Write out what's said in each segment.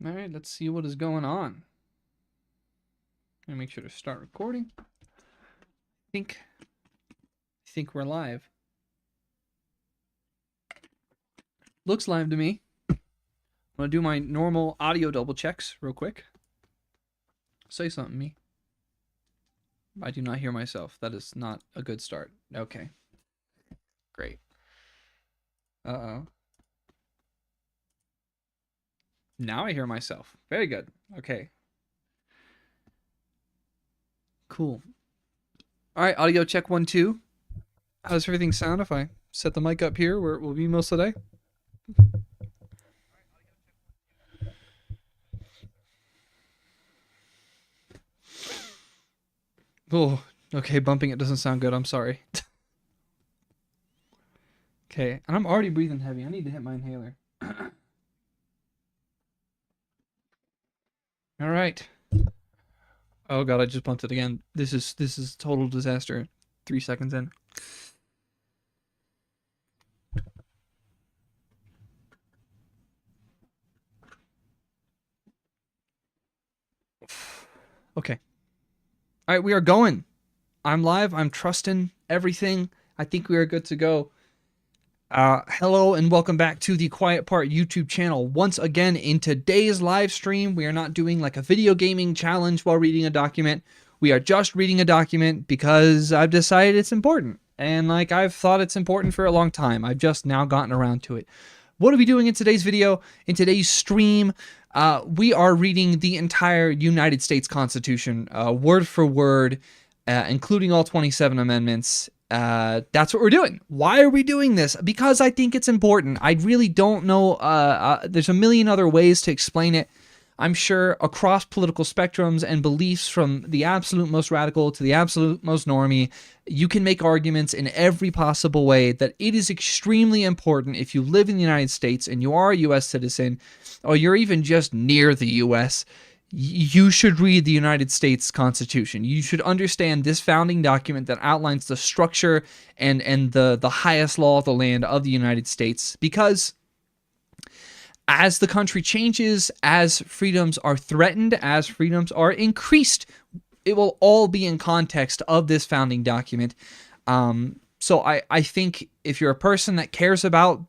All right, let's see what is going on. Let me make sure to start recording. I think we're live. Looks live to me. I'm gonna do my normal audio double checks real quick. Say something, me. I do not hear myself. That is not a good start. Okay. Great. Uh-oh. Now I hear myself. Very good. Okay. Cool. All right, audio check 1, 2. How does everything sound if I set the mic up here where it will be most of the day? Oh, okay, bumping it doesn't sound good. I'm sorry. Okay, and I'm already breathing heavy. I need to hit my inhaler. All right. Oh god, I just bumped it again. This is total disaster. 3 seconds in. Okay. All right, we are going. I'm live. I'm trusting everything. I think we are good to go. Hello and welcome back to the Quiet Part YouTube channel. Once again, in today's live stream, we are not doing like a video gaming challenge while reading a document. We are just reading a document because I've decided it's important. And like I've thought it's important for a long time. I've just now gotten around to it. What are we doing in today's video? In today's stream, we are reading the entire United States Constitution, word for word, including all 27 amendments. That's what we're doing. Why are we doing this? Because I think it's important. I really don't know. There's a million other ways to explain it. I'm sure across political spectrums and beliefs, from the absolute most radical to the absolute most normie, you can make arguments in every possible way that it is extremely important if you live in the United States and you are a U.S. citizen, or you're even just near the U.S., you should read the United States Constitution. You should understand this founding document that outlines the structure and the highest law of the land of the United States, because as the country changes, as freedoms are threatened, as freedoms are increased, it will all be in context of this founding document. So I think if you're a person that cares about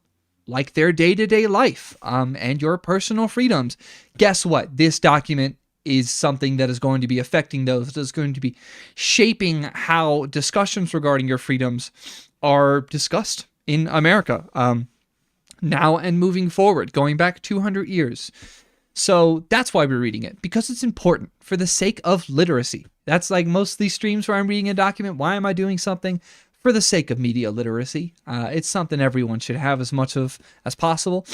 like their day-to-day life and your personal freedoms, guess what? This document is something that is going to be affecting those. It is going to be shaping how discussions regarding your freedoms are discussed in America now and moving forward, going back 200 years. So that's why we're reading it, because it's important for the sake of literacy. That's like most of these streams where I'm reading a document. Why am I doing something? For the sake of media literacy. It's something everyone should have as much of as possible.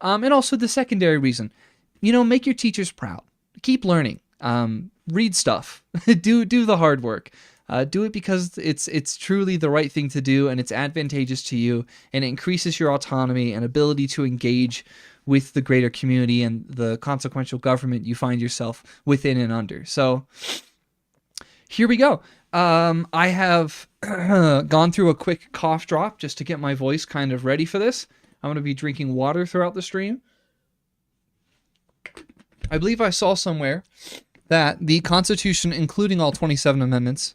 And also the secondary reason, make your teachers proud. Keep learning. Read stuff. do the hard work. Do it because it's truly the right thing to do, and it's advantageous to you, and it increases your autonomy and ability to engage with the greater community and the consequential government you find yourself within and under. So here we go. I have gone through a quick cough drop just to get my voice kind of ready for this. I'm going to be drinking water throughout the stream. I believe I saw somewhere that the Constitution, including all 27 amendments,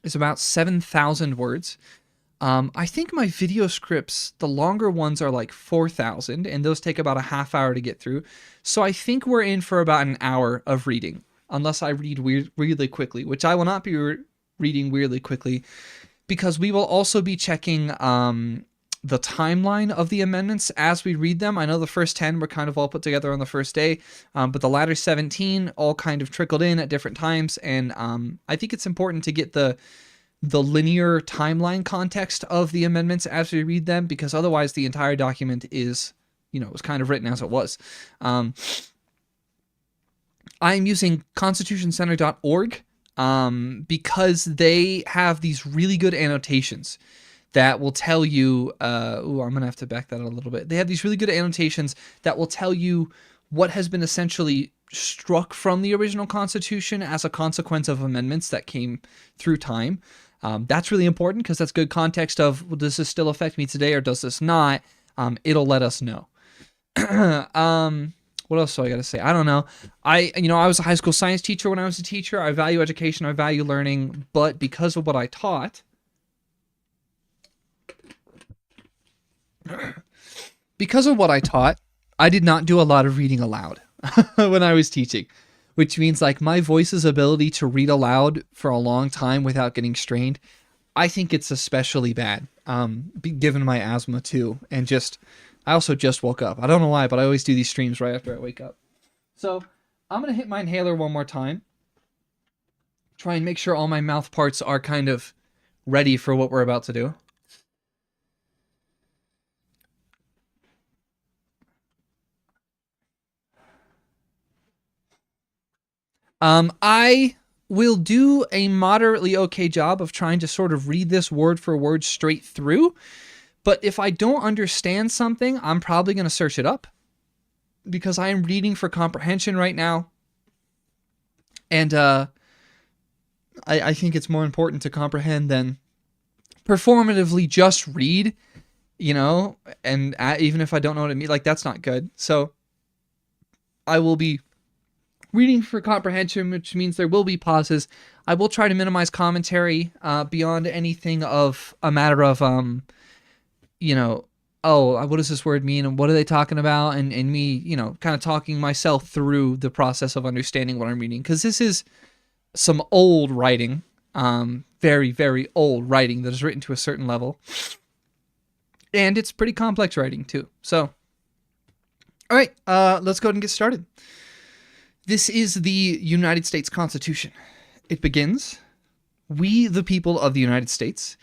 is about 7,000 words. I think my video scripts, the longer ones are like 4,000, and those take about a half hour to get through. So I think we're in for about an hour of reading, unless I read weirdly quickly, which I will not be reading weirdly quickly, because we will also be checking the timeline of the amendments as we read them. I know the first 10 were kind of all put together on the first day, but the latter 17 all kind of trickled in at different times, and I think it's important to get the linear timeline context of the amendments as we read them, because otherwise the entire document is, it was kind of written as it was. I'm using constitutioncenter.org because they have these really good annotations that will tell you, I'm going to have to back that up a little bit. They have these really good annotations that will tell you what has been essentially struck from the original Constitution as a consequence of amendments that came through time. That's really important because that's good context of, well, does this still affect me today or does this not? It'll let us know. What else do I got to say? I don't know. I was a high school science teacher when I was a teacher. I value education. I value learning. But because of what I taught, I did not do a lot of reading aloud when I was teaching, which means like my voice's ability to read aloud for a long time without getting strained, I think it's especially bad, given my asthma too. And I also just woke up. I don't know why, but I always do these streams right after I wake up. So I'm going to hit my inhaler one more time. Try and make sure all my mouth parts are kind of ready for what we're about to do. I will do a moderately okay job of trying to sort of read this word for word straight through. But if I don't understand something, I'm probably going to search it up because I am reading for comprehension right now. And I think it's more important to comprehend than performatively just read, and even if I don't know what it means, like that's not good. So I will be reading for comprehension, which means there will be pauses. I will try to minimize commentary beyond anything of a matter of, what does this word mean and what are they talking about? And me, kind of talking myself through the process of understanding what I'm reading. Because this is some old writing, very, very old writing that is written to a certain level. And it's pretty complex writing too. So, all right, let's go ahead and get started. This is the United States Constitution. It begins, "We, the people of the United States,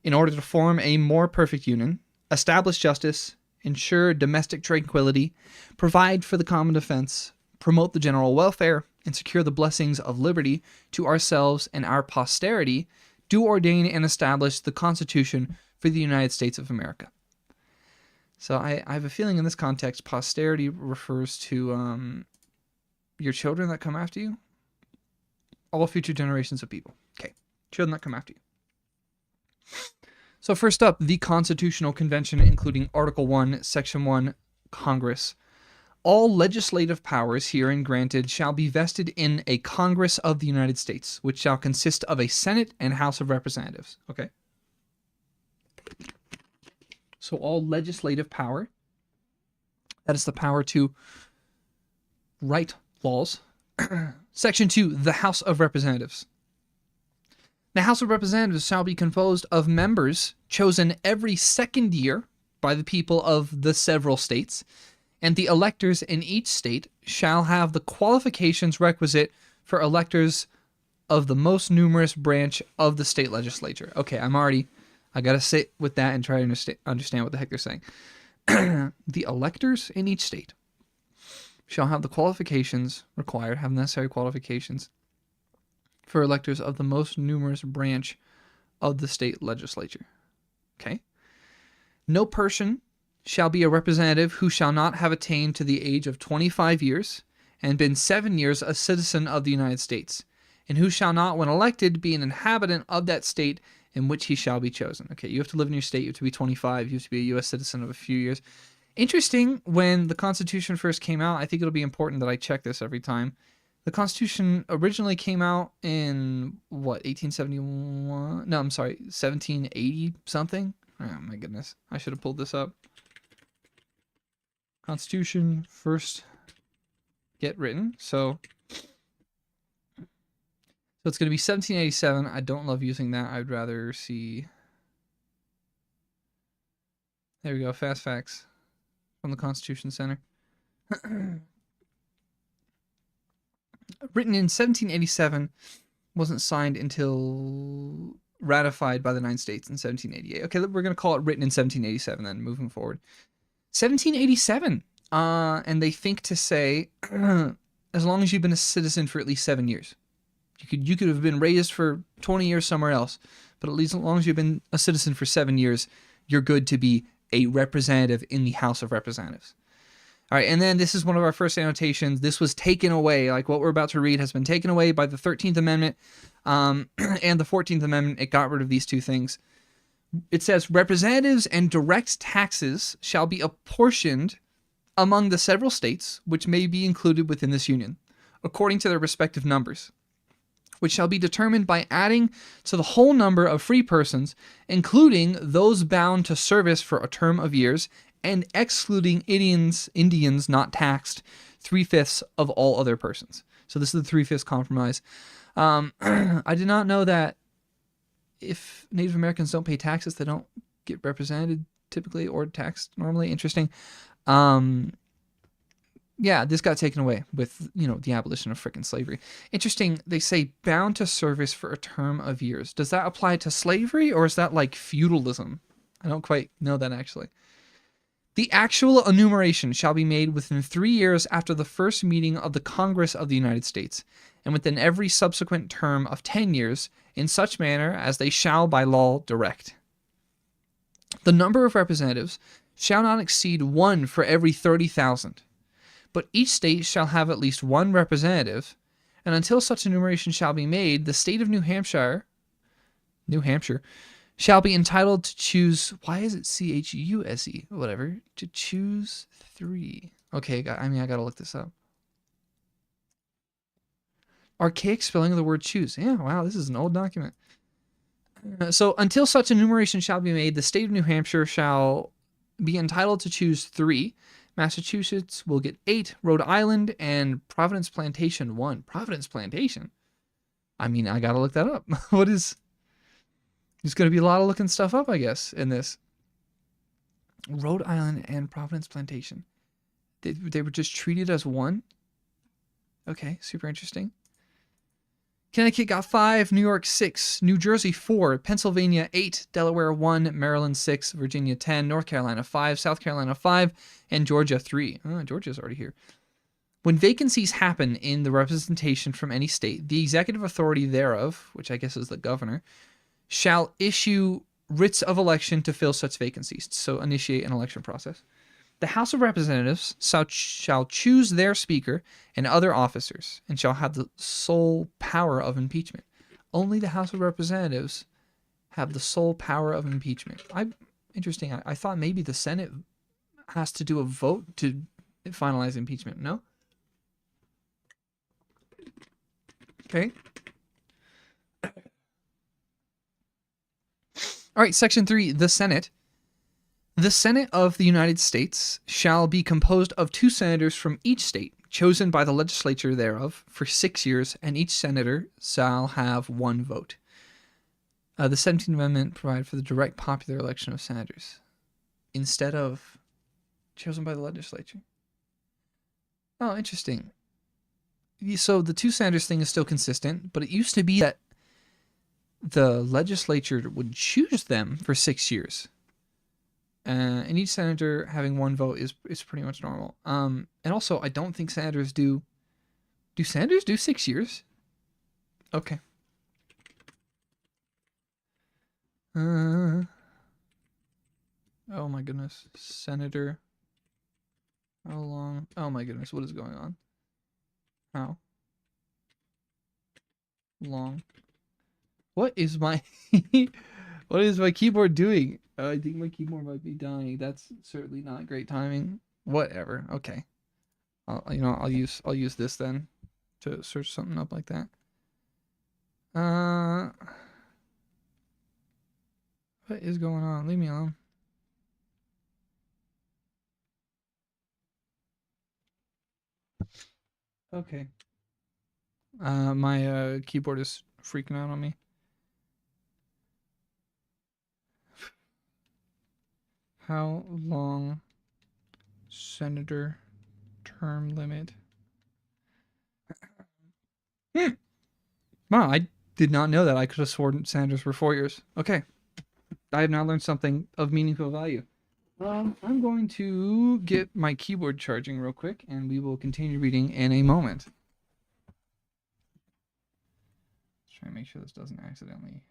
in order to form a more perfect union, establish justice, ensure domestic tranquility, provide for the common defense, promote the general welfare, and secure the blessings of liberty to ourselves and our posterity, do ordain and establish the Constitution for the United States of America." So I have a feeling in this context, posterity refers to your children that come after you. All future generations of people. Okay, children that come after you. So first up, the Constitutional Convention, including Article 1, Section 1, Congress. All legislative powers herein granted shall be vested in a Congress of the United States, which shall consist of a Senate and House of Representatives. Okay. So all legislative power, that is the power to write laws. Section 2, the House of Representatives. The House of Representatives shall be composed of members chosen every second year by the people of the several states, and the electors in each state shall have the qualifications requisite for electors of the most numerous branch of the state legislature. Okay, I gotta sit with that and try to understand what the heck they're saying. The electors in each state shall have the qualifications required, have necessary qualifications for electors of the most numerous branch of the state legislature. Okay. No person shall be a representative who shall not have attained to the age of 25 years and been 7 years a citizen of the United States, and who shall not, when elected, be an inhabitant of that state in which he shall be chosen. Okay, you have to live in your state, you have to be 25, you have to be a U.S. citizen of a few years. Interesting, when the Constitution first came out, I think it'll be important that I check this every time. The Constitution originally came out in, 1871? No, I'm sorry, 1780 something? Oh my goodness, I should have pulled this up. Constitution first get written, so it's going to be 1787. I don't love using that. I'd rather see... There we go, fast facts from the Constitution Center. Written in 1787, wasn't signed until ratified by the 9 states in 1788. Okay, we're going to call it written in 1787 then, moving forward. 1787, and they think to say, as long as you've been a citizen for at least 7 years. You could have been raised for 20 years somewhere else, but at least as long as you've been a citizen for 7 years, you're good to be a representative in the House of Representatives. All right, and then this is one of our first annotations. This was taken away, like what we're about to read has been taken away by the 13th Amendment and the 14th Amendment. It got rid of these two things. It says, representatives and direct taxes shall be apportioned among the several states which may be included within this union, according to their respective numbers, which shall be determined by adding to the whole number of free persons, including those bound to service for a term of years, and excluding Indians not taxed, 3/5 of all other persons. So this is the 3/5 compromise. I did not know that if Native Americans don't pay taxes, they don't get represented typically or taxed normally. Interesting. Yeah, this got taken away with, the abolition of frickin' slavery. Interesting. They say bound to service for a term of years. Does that apply to slavery, or is that like feudalism? I don't quite know that actually. The actual enumeration shall be made within 3 years after the first meeting of the Congress of the United States, and within every subsequent term of 10 years, in such manner as they shall by law direct. The number of representatives shall not exceed 1 for every 30,000, but each state shall have at least 1 representative, and until such enumeration shall be made, the state of New Hampshire, shall be entitled to choose, why is it CHUSE? Whatever, to choose 3. Okay, I gotta look this up. Archaic spelling of the word choose. Yeah, wow, this is an old document. So until such enumeration shall be made, the state of New Hampshire shall be entitled to choose 3. Massachusetts will get 8. Rhode Island and Providence Plantation 1. Providence Plantation? I gotta look that up. What is... There's going to be a lot of looking stuff up, I guess, in this. Rhode Island and Providence Plantation. They were just treated as one? Okay, super interesting. Connecticut got 5, New York 6, New Jersey 4, Pennsylvania 8, Delaware 1, Maryland 6, Virginia 10, North Carolina 5, South Carolina 5, and Georgia 3. Oh, Georgia's already here. When vacancies happen in the representation from any state, the executive authority thereof, which I guess is the governor, shall issue writs of election to fill such vacancies, so initiate an election process. The House of Representatives shall choose their speaker and other officers, and shall have the sole power of impeachment. Only the House of Representatives have the sole power of impeachment. Interesting. I thought maybe the Senate has to do a vote to finalize impeachment. No? Okay. All right, Section 3, the Senate. The Senate of the United States shall be composed of 2 senators from each state, chosen by the legislature thereof for 6 years, and each senator shall have 1 vote. The 17th Amendment provided for the direct popular election of senators instead of chosen by the legislature. Oh, interesting. So the 2 senators thing is still consistent, but it used to be that the legislature would choose them for 6 years. And each senator having 1 vote is pretty much normal. And also, I don't think senators do senators do 6 years? Okay. Oh my goodness. Senator. How long? Oh my goodness, what is going on? How long? What is my what is my keyboard doing? I think my keyboard might be dying. That's certainly not great timing. Whatever. Okay. I'll use this then to search something up like that. What is going on? Leave me alone. Okay. My keyboard is freaking out on me. How long senator term limit? Wow, I did not know that. I could have sworn senators were 4 years. Okay. I have now learned something of meaningful value. I'm going to get my keyboard charging real quick, and we will continue reading in a moment. Let's try and make sure this doesn't accidentally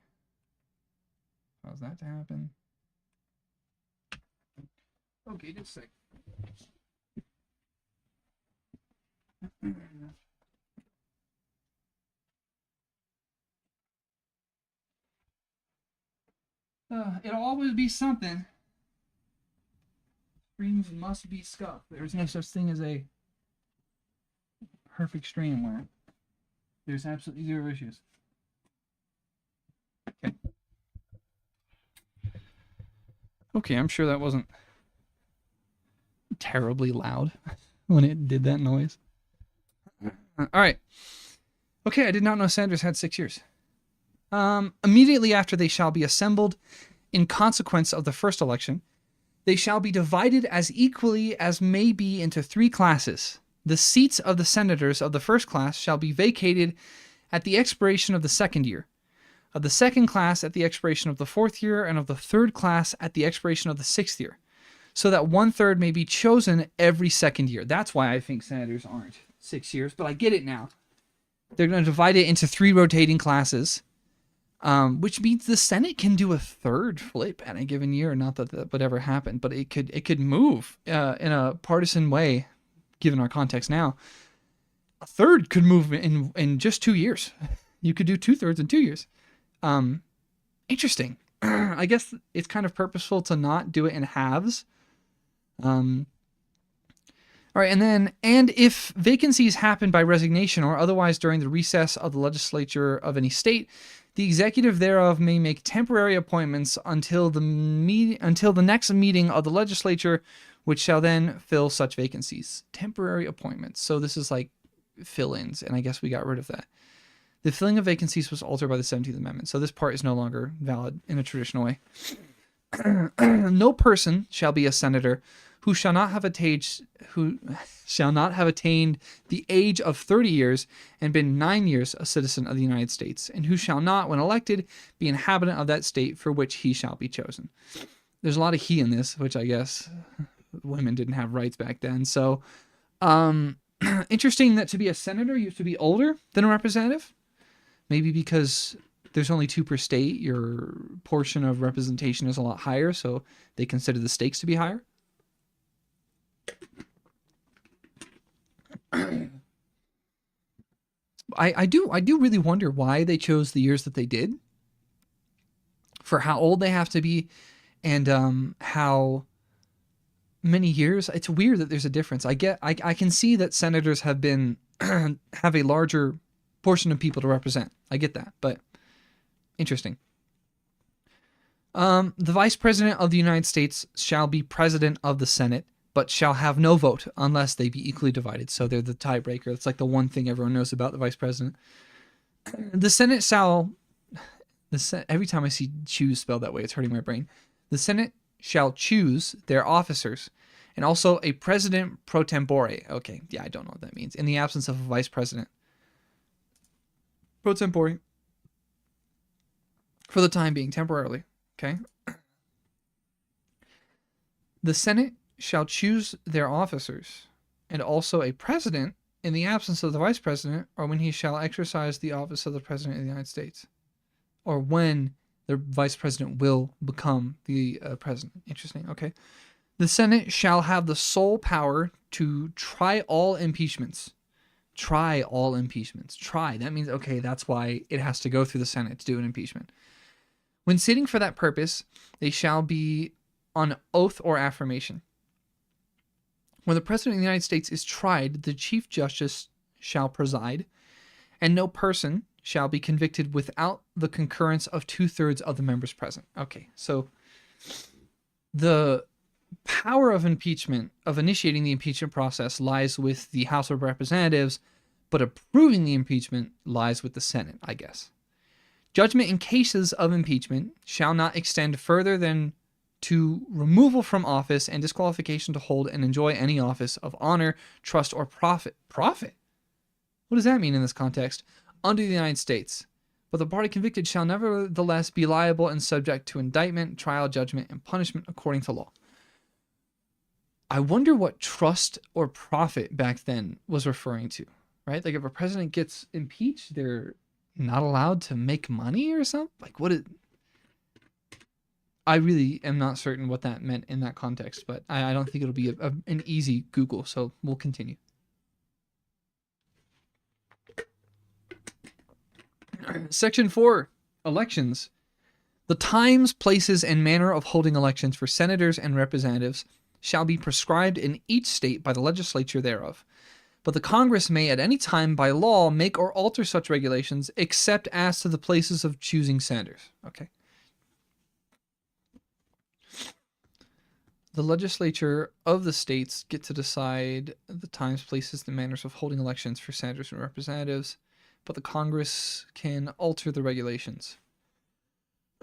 cause that to happen. Okay, just a sec. It'll always be something. Streams must be scuffed. There's no such thing as a perfect stream where there's absolutely zero issues. Okay. Okay, I'm sure that wasn't terribly loud when it did that noise. All right. Okay, I did not know senators had 6 years. Immediately after they shall be assembled in consequence of the first election, they shall be divided as equally as may be into 3 classes. The seats of the senators of the first class shall be vacated at the expiration of the second year, of the second class at the expiration of the fourth year, and of the third class at the expiration of the sixth year, so that 1/3 may be chosen every second year. That's why I think senators aren't 6 years, but I get it now. They're going to divide it into 3 rotating classes, which means the Senate can do a third flip at a given year. Not that that would ever happen, but it could move in a partisan way, given our context now. A third could move in just 2 years. You could do 2/3 in 2 years. Interesting. I guess it's kind of purposeful to not do it in halves. All right, and if vacancies happen by resignation or otherwise during the recess of the legislature of any state, the executive thereof may make temporary appointments until the next meeting of the legislature, which shall then fill such vacancies. Temporary appointments. So this is like fill-ins, and I guess we got rid of that. The filling of vacancies was altered by the 17th Amendment, so this part is no longer valid in a traditional way. No person shall be a senator who shall not have attained the age of 30 years and been 9 years a citizen of the United States, and who shall not, when elected, be inhabitant of that state for which he shall be chosen. There's a lot of he in this, which I guess women didn't have rights back then. So, interesting that to be a senator, you have to be older than a representative. Maybe because there's only 2 per state, your portion of representation is a lot higher, so they consider the stakes to be higher. I do really wonder why they chose the years that they did for how old they have to be and how many years. It's weird that there's a difference. I can see that senators have been have a larger portion of people to represent. I get that, but interesting. The Vice President of the United States shall be President of the Senate, but shall have no vote unless they be equally divided. So they're the tiebreaker. It's like the one thing everyone knows about the Vice President. The Senate shall... every time I see choose spelled that way, it's hurting my brain. The Senate shall choose their officers, and also a President pro tempore. Okay, yeah, I don't know what that means. In the absence of a Vice President. Pro tempore. For the time being, temporarily. Okay? The Senate shall choose their officers, and also a president in the absence of the vice president, or when he shall exercise the office of the president of the United States, or when the vice president will become the president. Interesting. Okay. The Senate shall have the sole power to try all impeachments. Try all impeachments. Try. That means, okay, that's why it has to go through the Senate to do an impeachment. When sitting for that purpose, they shall be on oath or affirmation. When the President of the United States is tried, the Chief Justice shall preside, and no person shall be convicted without the concurrence of 2/3 of the members present. Okay, so the power of impeachment, of initiating the impeachment process, lies with the House of Representatives, but approving the impeachment lies with the Senate, I guess. Judgment in cases of impeachment shall not extend further than to removal from office and disqualification to hold and enjoy any office of honor, trust, or profit. Profit? What does that mean in this context? Under the United States. But the party convicted shall nevertheless be liable and subject to indictment, trial, judgment, and punishment according to law. I wonder what trust or profit back then was referring to, right? Like if a president gets impeached, they're not allowed to make money or something? Like what is... I really am not certain what that meant in that context, but I don't think it'll be an easy Google, so we'll continue. Section 4, elections. The times, places, and manner of holding elections for senators and representatives shall be prescribed in each state by the legislature thereof. But the Congress may at any time by law make or alter such regulations, except as to the places of choosing senators. Okay. The legislature of the states get to decide the times, places, and manners of holding elections for senators and representatives, but the Congress can alter the regulations.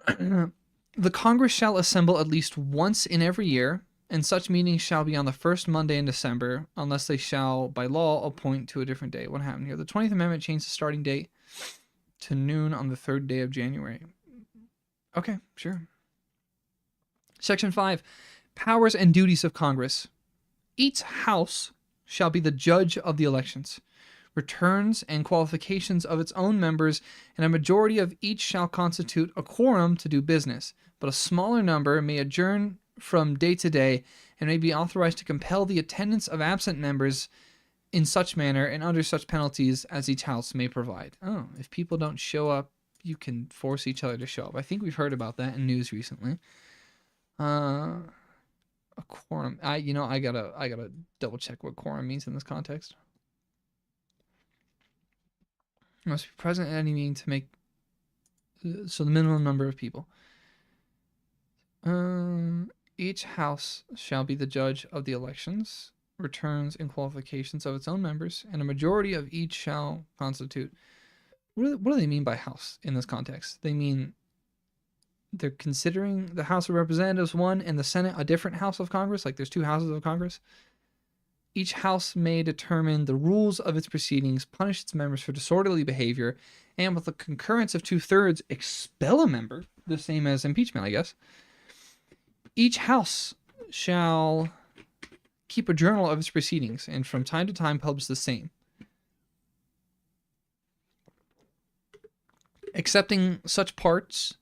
The Congress shall assemble at least once in every year, and such meetings shall be on the first Monday in December, unless they shall, by law, appoint to a different day. What happened here? The 20th Amendment changed the starting date to noon on the third day of January. Okay, sure. Section 5. Powers and duties of Congress. Each house shall be the judge of the elections, returns and qualifications of its own members, and a majority of each shall constitute a quorum to do business, but a smaller number may adjourn from day to day and may be authorized to compel the attendance of absent members in such manner and under such penalties as each house may provide. Oh, if people don't show up, you can force each other to show up. I think we've heard about that in news recently. A quorum. I gotta double check what quorum means in this context. Must be present at any meeting to make so the minimum number of people. Each house shall be the judge of the elections, returns, and qualifications of its own members, and a majority of each shall constitute. What do they mean by house in this context? They mean they're considering the House of Representatives one and the Senate a different House of Congress, like there's two houses of Congress. Each house may determine the rules of its proceedings, punish its members for disorderly behavior, and with the concurrence of 2/3, expel a member, the same as impeachment, I guess. Each house shall keep a journal of its proceedings, and from time to time publish the same, excepting such parts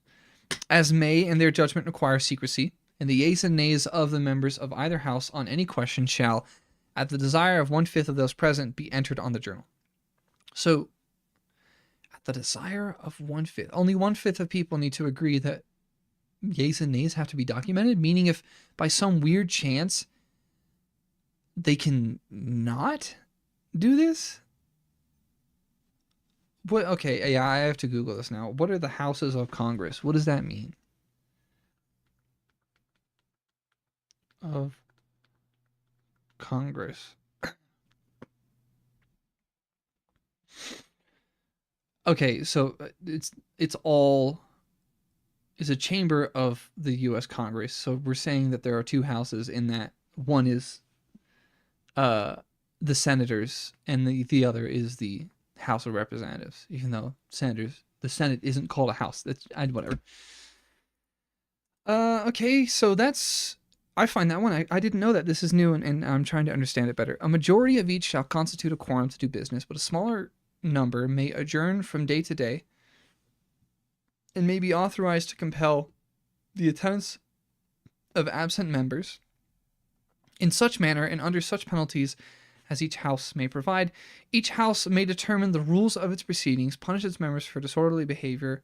as may in their judgment require secrecy, and the yeas and nays of the members of either house on any question shall, at the desire of 1/5 of those present, be entered on the journal. So, at the desire of 1/5, only 1/5 of people need to agree that yeas and nays have to be documented, meaning if by some weird chance they can not do this? What? Okay, yeah, I have to Google this now. What are the houses of Congress? What does that mean? Of Congress. Okay, so it's a chamber of the U.S. Congress. So we're saying that there are two houses in that. One is the senators, and the other is the House of Representatives. Even though the Senate isn't called a house. That's whatever. Okay, so I find that one. I didn't know that. This is new, and I'm trying to understand it better. A majority of each shall constitute a quorum to do business, but a smaller number may adjourn from day to day and may be authorized to compel the attendance of absent members in such manner and under such penalties as each house may provide. Each house may determine the rules of its proceedings, punish its members for disorderly behavior,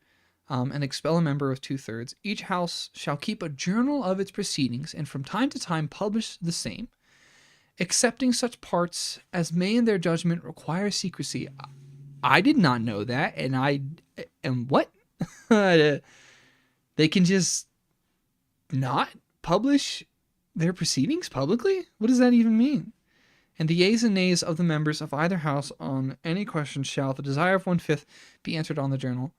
and expel a member of 2/3. Each house shall keep a journal of its proceedings and from time to time publish the same, excepting such parts as may in their judgment require secrecy. I did not know that, and what? They can just not publish their proceedings publicly? What does that even mean? And the yeas and nays of the members of either house on any question shall, at the desire of 1/5, be entered on the journal.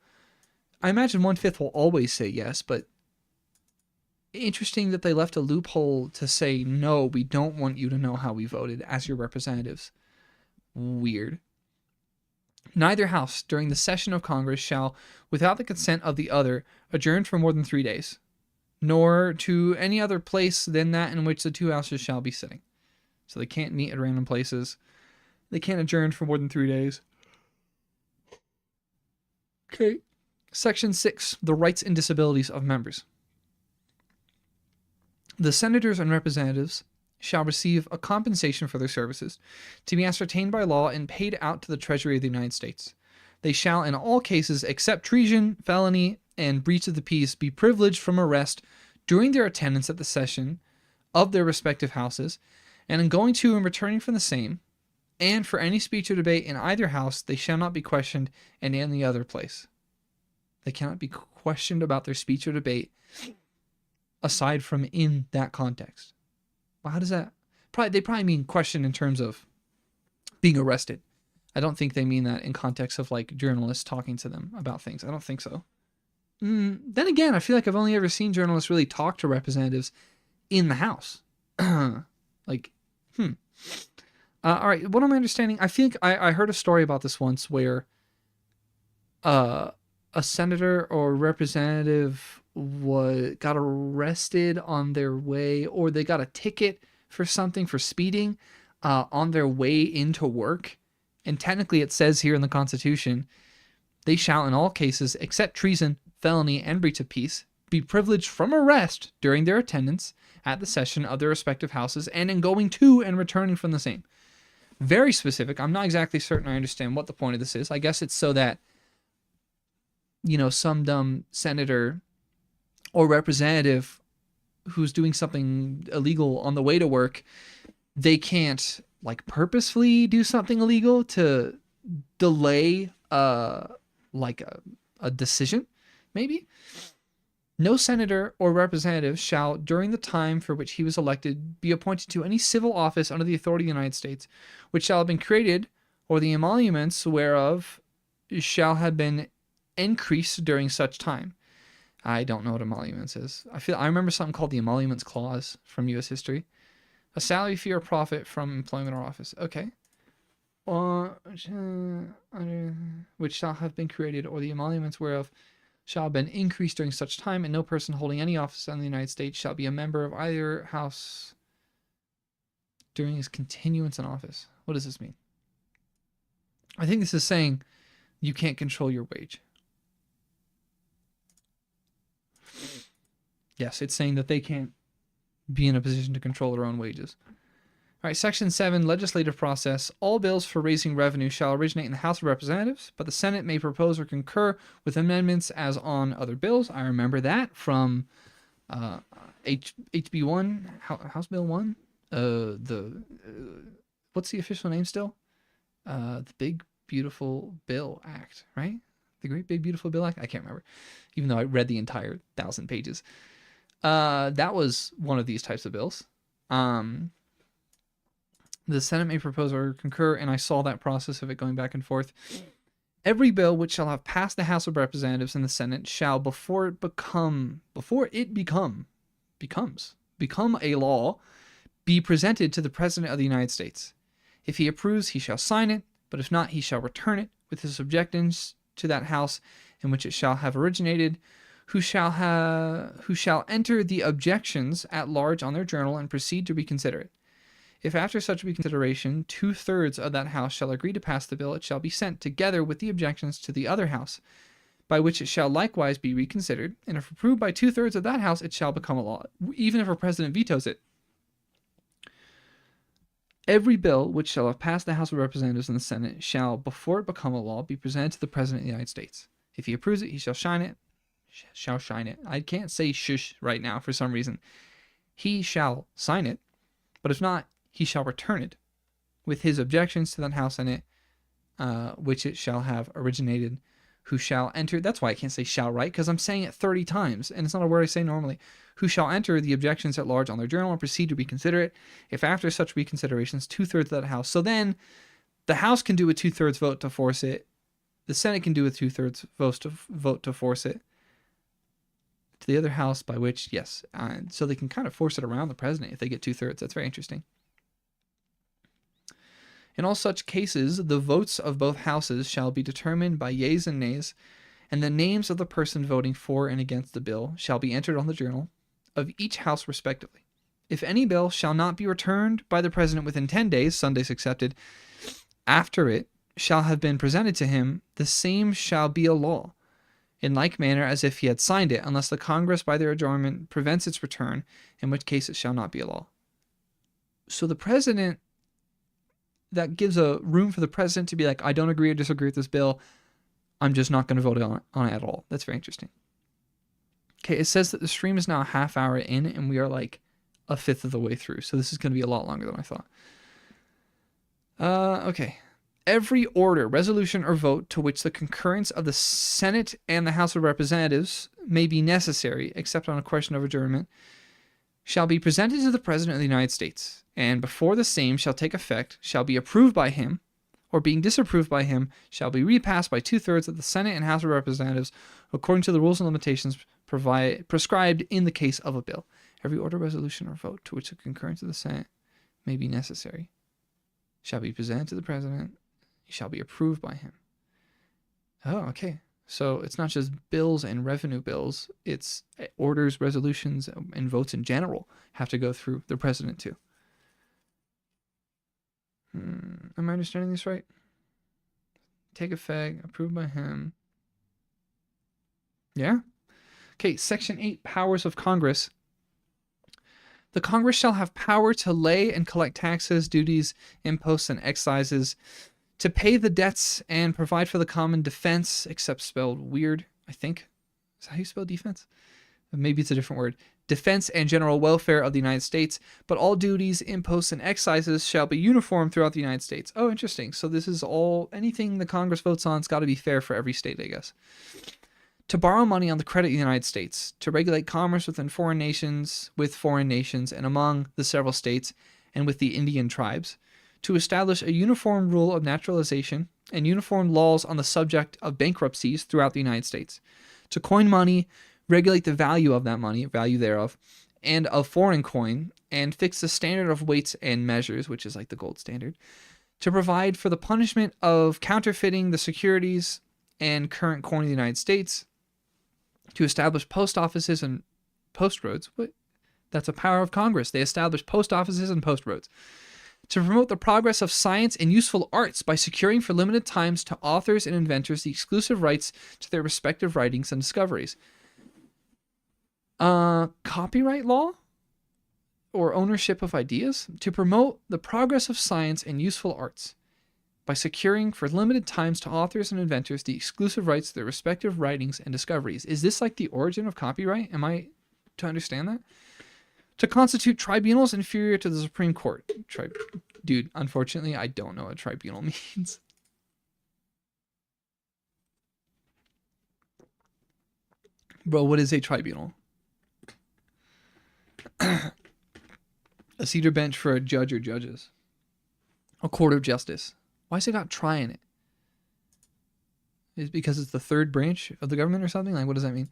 I imagine 1/5 will always say yes, but interesting that they left a loophole to say, no, we don't want you to know how we voted as your representatives. Weird. Neither house during the session of Congress shall, without the consent of the other, adjourn for more than 3 days, nor to any other place than that in which the two houses shall be sitting. So they can't meet at random places. They can't adjourn for more than 3 days. Okay. Section 6, the rights and disabilities of members. The senators and representatives shall receive a compensation for their services, to be ascertained by law and paid out to the Treasury of the United States. They shall, in all cases except treason, felony, and breach of the peace, be privileged from arrest during their attendance at the session of their respective houses, and in going to and returning from the same, and for any speech or debate in either house, they shall not be questioned in any other place. They cannot be questioned about their speech or debate aside from in that context. Well, how does that? They probably mean questioned in terms of being arrested. I don't think they mean that in context of like journalists talking to them about things. I don't think so. Then again, I feel like I've only ever seen journalists really talk to representatives in the House. All right, what am I understanding? I think I heard a story about this once where a senator or representative got arrested on their way, or they got a ticket for something for speeding on their way into work. And technically it says here in the Constitution, they shall in all cases, except treason, felony, and breach of peace, be privileged from arrest during their attendance at the session of their respective houses and in going to and returning from the same. Very specific. I'm not exactly certain I understand what the point of this is. I guess it's so that, some dumb senator or representative who's doing something illegal on the way to work, they can't like purposefully do something illegal to delay a decision, maybe. No senator or representative shall, during the time for which he was elected, be appointed to any civil office under the authority of the United States, which shall have been created, or the emoluments whereof shall have been increased during such time. I don't know what emoluments is. I remember something called the emoluments clause from U.S. history. A salary, fee, or profit from employment or office. Okay. Or which shall have been created, or the emoluments whereof shall have been increased during such time, and no person holding any office in the United States shall be a member of either house during his continuance in office. What does this mean? I think this is saying you can't control your wage. Yes, it's saying that they can't be in a position to control their own wages. All right, Section 7, legislative process. All bills for raising revenue shall originate in the House of Representatives, but the Senate may propose or concur with amendments as on other bills. I remember that from HB 1, House Bill 1. What's the official name still? The Big Beautiful Bill Act, right? The Great Big Beautiful Bill Act? I can't remember, even though I read the entire 1,000 pages. That was one of these types of bills. The Senate may propose or concur, and I saw that process of it going back and forth. Every bill which shall have passed the House of Representatives and the Senate shall, before it becomes a law, be presented to the President of the United States. If he approves, he shall sign it, but if not, he shall return it with his objections to that House in which it shall have originated, who shall enter the objections at large on their journal and proceed to reconsider it. If after such reconsideration 2/3 of that House shall agree to pass the bill, it shall be sent together with the objections to the other House, by which it shall likewise be reconsidered, and if approved by 2/3 of that House, it shall become a law, even if a president vetoes it. Every bill which shall have passed the House of Representatives and the Senate shall, before it become a law, be presented to the President of the United States. If he approves it, he shall shine it. I can't say shush right now for some reason. He shall sign it, but if not, he shall return it with his objections to that House in it, which it shall have originated, who shall enter. That's why I can't say shall, right? Because I'm saying it 30 times, and it's not a word I say normally. Who shall enter the objections at large on their journal and proceed to reconsider it, if after such reconsiderations 2/3 of that House. So then the House can do a 2/3 vote to force it. The Senate can do a 2/3 vote to force it to the other House, by which, yes. So they can kind of force it around the president if they get 2/3. That's very interesting. In all such cases, the votes of both houses shall be determined by yeas and nays, and the names of the person voting for and against the bill shall be entered on the journal of each house respectively. If any bill shall not be returned by the president within 10 days, Sundays excepted, after it shall have been presented to him, the same shall be a law, in like manner as if he had signed it, unless the Congress by their adjournment prevents its return, in which case it shall not be a law. So the president, that gives a room for the president to be like, I don't agree or disagree with this bill. I'm just not going to vote on it at all. That's very interesting. Okay, it says that the stream is now a half hour in, and we are like a fifth of the way through. So this is going to be a lot longer than I thought. Okay. Every order, resolution, or vote to which the concurrence of the Senate and the House of Representatives may be necessary, except on a question of adjournment, shall be presented to the President of the United States, and before the same shall take effect, shall be approved by him, or being disapproved by him, shall be repassed by 2/3 of the Senate and House of Representatives, according to the rules and limitations prescribed in the case of a bill. Every order, resolution, or vote to which the concurrence of the Senate may be necessary shall be presented to the President, shall be approved by him. Oh, okay. So it's not just bills and revenue bills. It's orders, resolutions, and votes in general have to go through the president too. Am I understanding this right? Take effect, approved by him. Yeah? Okay, Section 8, Powers of Congress. The Congress shall have power to lay and collect taxes, duties, imposts, and excises, to pay the debts and provide for the common defense, except spelled weird, I think. Is that how you spell defense? Maybe it's a different word. Defense and general welfare of the United States, but all duties, imposts, and excises shall be uniform throughout the United States. Oh, interesting. So this is all, anything the Congress votes on, it's got to be fair for every state, I guess. To borrow money on the credit of the United States, to regulate commerce within foreign nations, with foreign nations, and among the several states, and with the Indian tribes, to establish a uniform rule of naturalization and uniform laws on the subject of bankruptcies throughout the United States, to coin money, regulate the value of that money, value thereof, and of foreign coin, and fix the standard of weights and measures, which is like the gold standard, to provide for the punishment of counterfeiting the securities and current coin of the United States, to establish post offices and post roads. What? That's a power of Congress. They establish post offices and post roads. To promote the progress of science and useful arts by securing for limited times to authors and inventors the exclusive rights to their respective writings and discoveries. Copyright law or ownership of ideas. To promote the progress of science and useful arts by securing for limited times to authors and inventors the exclusive rights to their respective writings and discoveries. Is this like the origin of copyright? Am I to understand that? To constitute tribunals inferior to the Supreme Court. Dude, unfortunately, I don't know what tribunal means. Bro, what is a tribunal? A cedar bench for a judge or judges. A court of justice. Why is it got try in it? Is it because it's the third branch of the government or something? Like, what does that mean?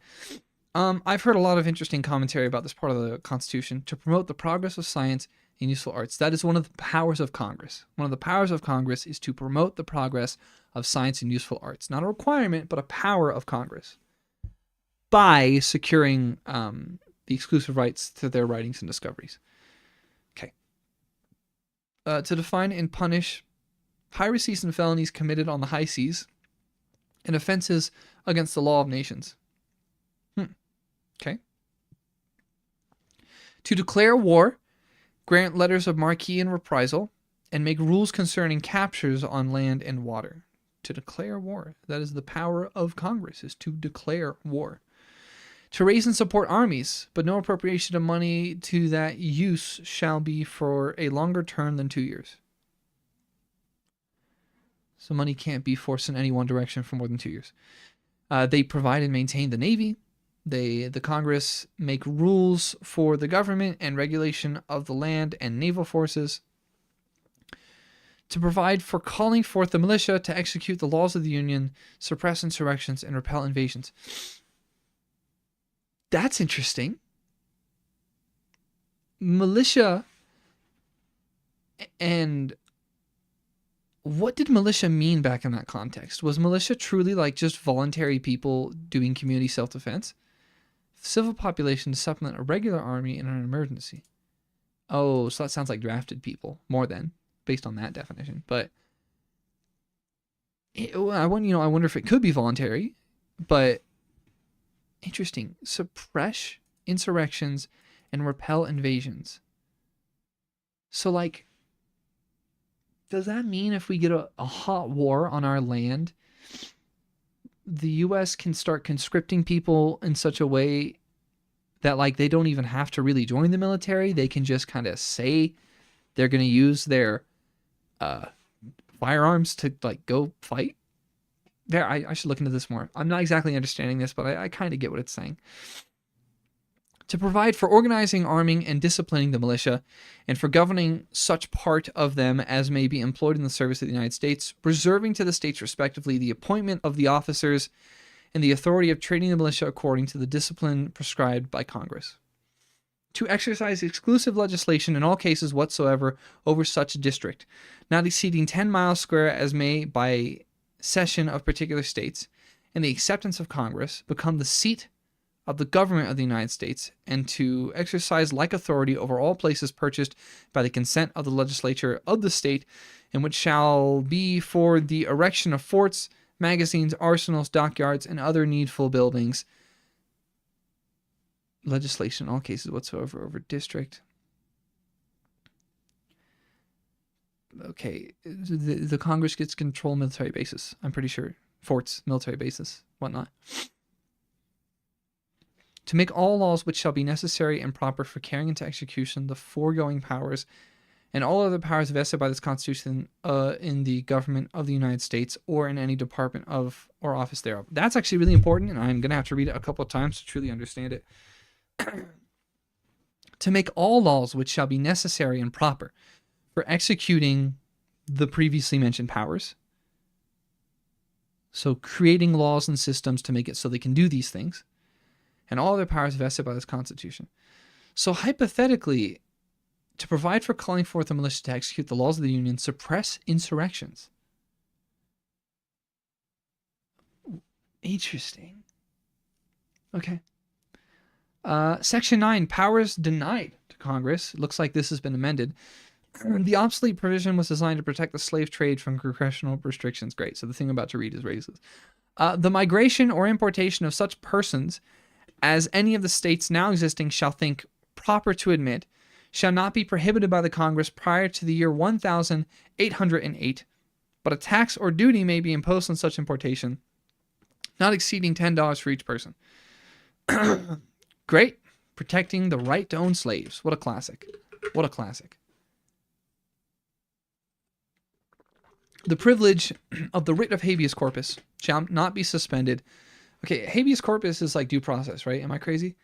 I've heard a lot of interesting commentary about this part of the Constitution. To promote the progress of science and useful arts. That is one of the powers of Congress. One of the powers of Congress is to promote the progress of science and useful arts. Not a requirement, but a power of Congress. By securing the exclusive rights to their writings and discoveries. Okay. To define and punish piracies and felonies committed on the high seas and offenses against the law of nations. Okay. To declare war, grant letters of marque and reprisal, and make rules concerning captures on land and water. To declare war. That is the power of Congress, is to declare war. To raise and support armies, but no appropriation of money to that use shall be for a longer term than 2 years. So money can't be forced in any one direction for more than 2 years. They provide and maintain the Navy. The Congress make rules for the government and regulation of the land and naval forces. To provide for calling forth the militia to execute the laws of the Union, suppress insurrections, and repel invasions. That's interesting. Militia, and what did militia mean back in that context? Was militia truly like just voluntary people doing community self-defense? Civil population to supplement a regular army in an emergency. Oh, so that sounds like drafted people more than, based on that definition. But I wonder if it could be voluntary, but interesting. Suppress insurrections and repel invasions. So like, does that mean if we get a hot war on our land, the U.S. can start conscripting people in such a way that like they don't even have to really join the military. They can just kind of say they're going to use their firearms to like go fight. There, I should look into this more. I'm not exactly understanding this, but I kind of get what it's saying. To provide for organizing, arming, and disciplining the militia, and for governing such part of them as may be employed in the service of the United States, reserving to the states respectively the appointment of the officers and the authority of training the militia according to the discipline prescribed by Congress. To exercise exclusive legislation in all cases whatsoever over such district, not exceeding 10 miles square as may by session of particular states, and the acceptance of Congress, become the seat of the government of the United States, and to exercise like authority over all places purchased by the consent of the legislature of the state, and which shall be for the erection of forts, magazines, arsenals, dockyards, and other needful buildings. Legislation in all cases whatsoever over district. Okay, the Congress gets control military bases, I'm pretty sure. Forts, military bases, whatnot. To make all laws which shall be necessary and proper for carrying into execution the foregoing powers and all other powers vested by this Constitution in the government of the United States or in any department of or office thereof. That's actually really important, and I'm going to have to read it a couple of times to truly understand it. To make all laws which shall be necessary and proper for executing the previously mentioned powers. So creating laws and systems to make it so they can do these things. And all other powers vested by this Constitution. So hypothetically, to provide for calling forth the militia to execute the laws of the Union, suppress insurrections. Interesting. Okay. Section 9, powers denied to Congress. It looks like this has been amended. The obsolete provision was designed to protect the slave trade from congressional restrictions. Great. So the thing I'm about to read is racist. The migration or importation of such persons as any of the states now existing shall think proper to admit, shall not be prohibited by the Congress prior to the year 1808, but a tax or duty may be imposed on such importation, not exceeding $10 for each person. Great. Protecting the right to own slaves. What a classic. What a classic. The privilege of the writ of habeas corpus shall not be suspended. Okay, habeas corpus is like due process, right? Am I crazy?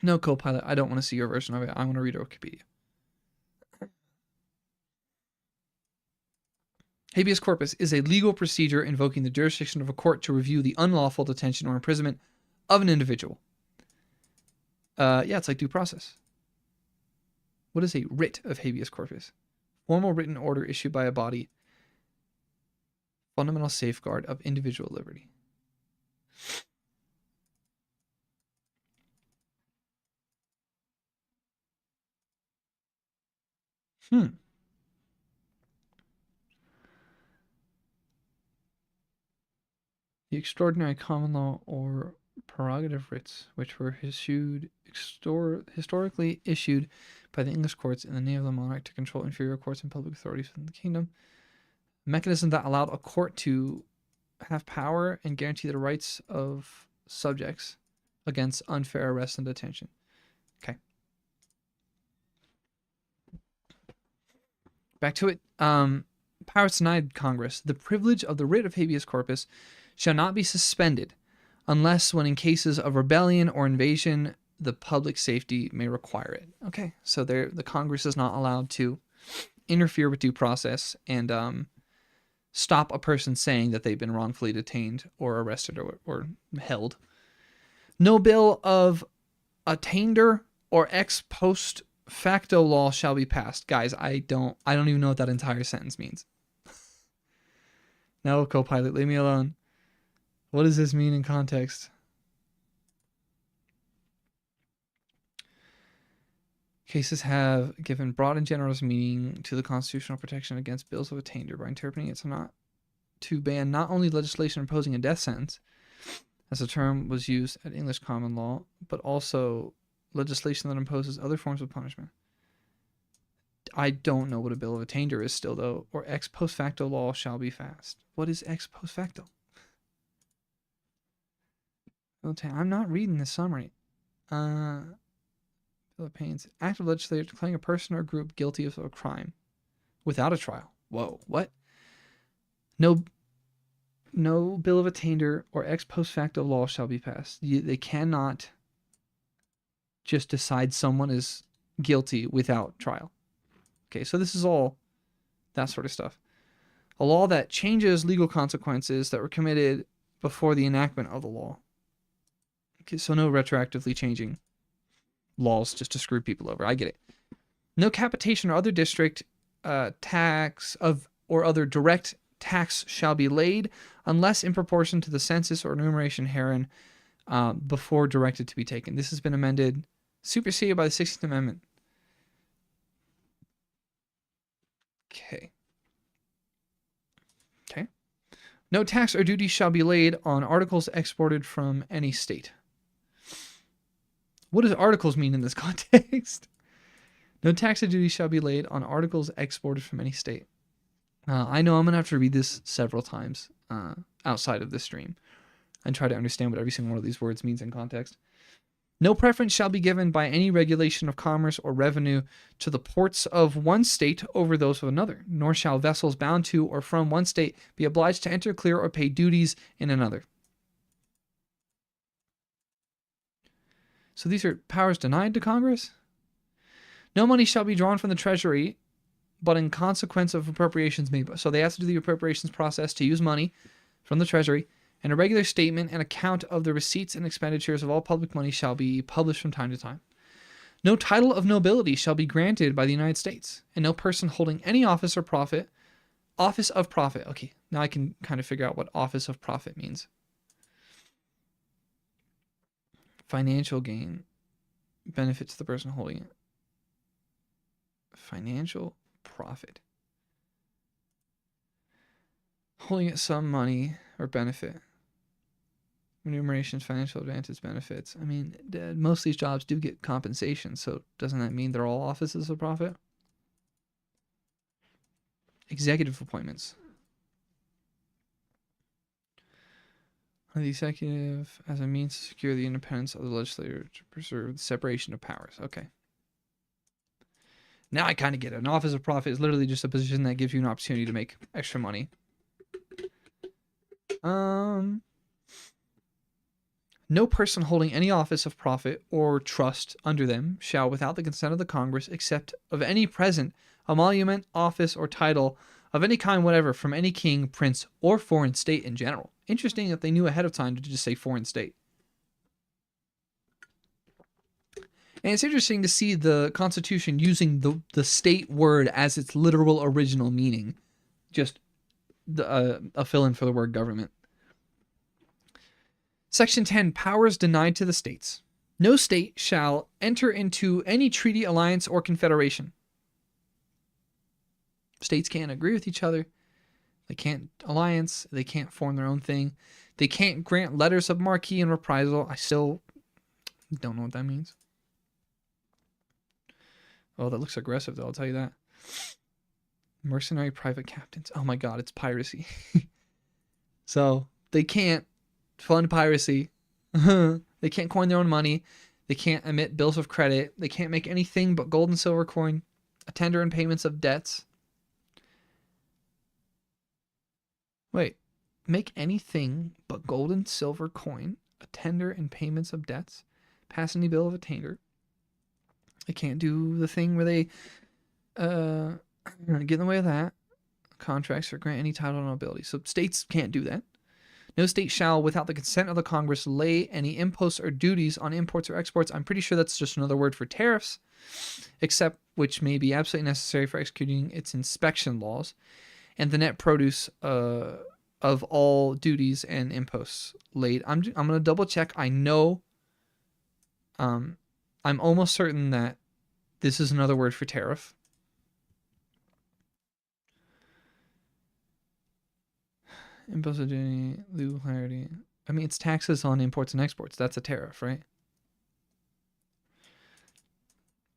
No, Copilot, I don't want to see your version of it. I want to read Wikipedia. Habeas corpus is a legal procedure invoking the jurisdiction of a court to review the unlawful detention or imprisonment of an individual. Yeah, it's like due process. What is a writ of habeas corpus? Formal written order issued by a body. Fundamental safeguard of individual liberty. The extraordinary common law or prerogative writs, which were historically issued by the English courts in the name of the monarch to control inferior courts and public authorities within the kingdom. A mechanism that allowed a court to have power and guarantee the rights of subjects against unfair arrest and detention. Okay. Back to it. Powers denied Congress. The privilege of the writ of habeas corpus shall not be suspended unless when in cases of rebellion or invasion, the public safety may require it. Okay, so the Congress is not allowed to interfere with due process and stop a person saying that they've been wrongfully detained or arrested or held. No bill of attainder or ex post facto law shall be passed. Guys, I don't even know what that entire sentence means. No, Copilot, leave me alone. What does this mean in context? Cases have given broad and generous meaning to the constitutional protection against bills of attainder by interpreting it to ban not only legislation imposing a death sentence, as the term was used at English common law, but also legislation that imposes other forms of punishment. I don't know what a bill of attainder is still, though, or ex post facto law shall be passed. What is ex post facto? I'm not reading the summary. Philippines. Act of legislature declaring a person or group guilty of a crime without a trial. Whoa, what? No, no bill of attainder or ex post facto law shall be passed. They cannot just decide someone is guilty without trial. Okay, so this is all that sort of stuff. A law that changes legal consequences that were committed before the enactment of the law. Okay, so no retroactively changing laws just to screw people over. I get it. No capitation or other district tax of or other direct tax shall be laid unless in proportion to the census or enumeration herein before directed to be taken. This has been amended, superseded by the 16th Amendment. Okay. Okay. No tax or duty shall be laid on articles exported from any state. What does articles mean in this context? No tax or duty shall be laid on articles exported from any state. I know I'm going to have to read this several times outside of this stream and try to understand what every single one of these words means in context. No preference shall be given by any regulation of commerce or revenue to the ports of one state over those of another, nor shall vessels bound to or from one state be obliged to enter, clear, or pay duties in another. So these are powers denied to Congress? No money shall be drawn from the Treasury, but in consequence of appropriations made. So they have to do the appropriations process to use money from the Treasury, and a regular statement and account of the receipts and expenditures of all public money shall be published from time to time. No title of nobility shall be granted by the United States, and no person holding any office of profit. Okay, now I can kind of figure out what office of profit means. Financial gain, benefit to the person holding it. Financial profit. Holding it some money or benefit. Remunerations, financial advantage, benefits. I mean, most of these jobs do get compensation, so doesn't that mean they're all offices of profit? Executive appointments. The executive as a means to secure the independence of the legislature to preserve the separation of powers. Okay. Now I kind of get it. An office of profit is literally just a position that gives you an opportunity to make extra money. No person holding any office of profit or trust under them shall, without the consent of the Congress, accept of any present, emolument, office, or title of any kind whatever from any king, prince, or foreign state in general. Interesting that they knew ahead of time to just say foreign state. And it's interesting to see the Constitution using the state word as its literal original meaning. Just a fill-in for the word government. Section 10, powers denied to the states. No state shall enter into any treaty, alliance, or confederation. States can't agree with each other. They can't alliance. They can't form their own thing. They can't grant letters of marque and reprisal. I still don't know what that means. Oh, that looks aggressive, though. I'll tell you that. Mercenary private captains. Oh my God, it's piracy. So they can't fund piracy. They can't coin their own money. They can't emit bills of credit. They can't make anything but gold and silver coin, a tender and payments of debts. Wait, make anything but gold and silver coin, a tender and payments of debts, pass any bill of attainder. They can't do the thing where they get in the way of that. Contracts or grant any title or nobility. So states can't do that. No state shall, without the consent of the Congress, lay any imposts or duties on imports or exports. I'm pretty sure that's just another word for tariffs, except which may be absolutely necessary for executing its inspection laws, and the net produce of all duties and imposts laid. I'm going to double check. I know, I'm almost certain that this is another word for tariff. Impost duty, legal clarity. I mean, it's taxes on imports and exports. That's a tariff, right?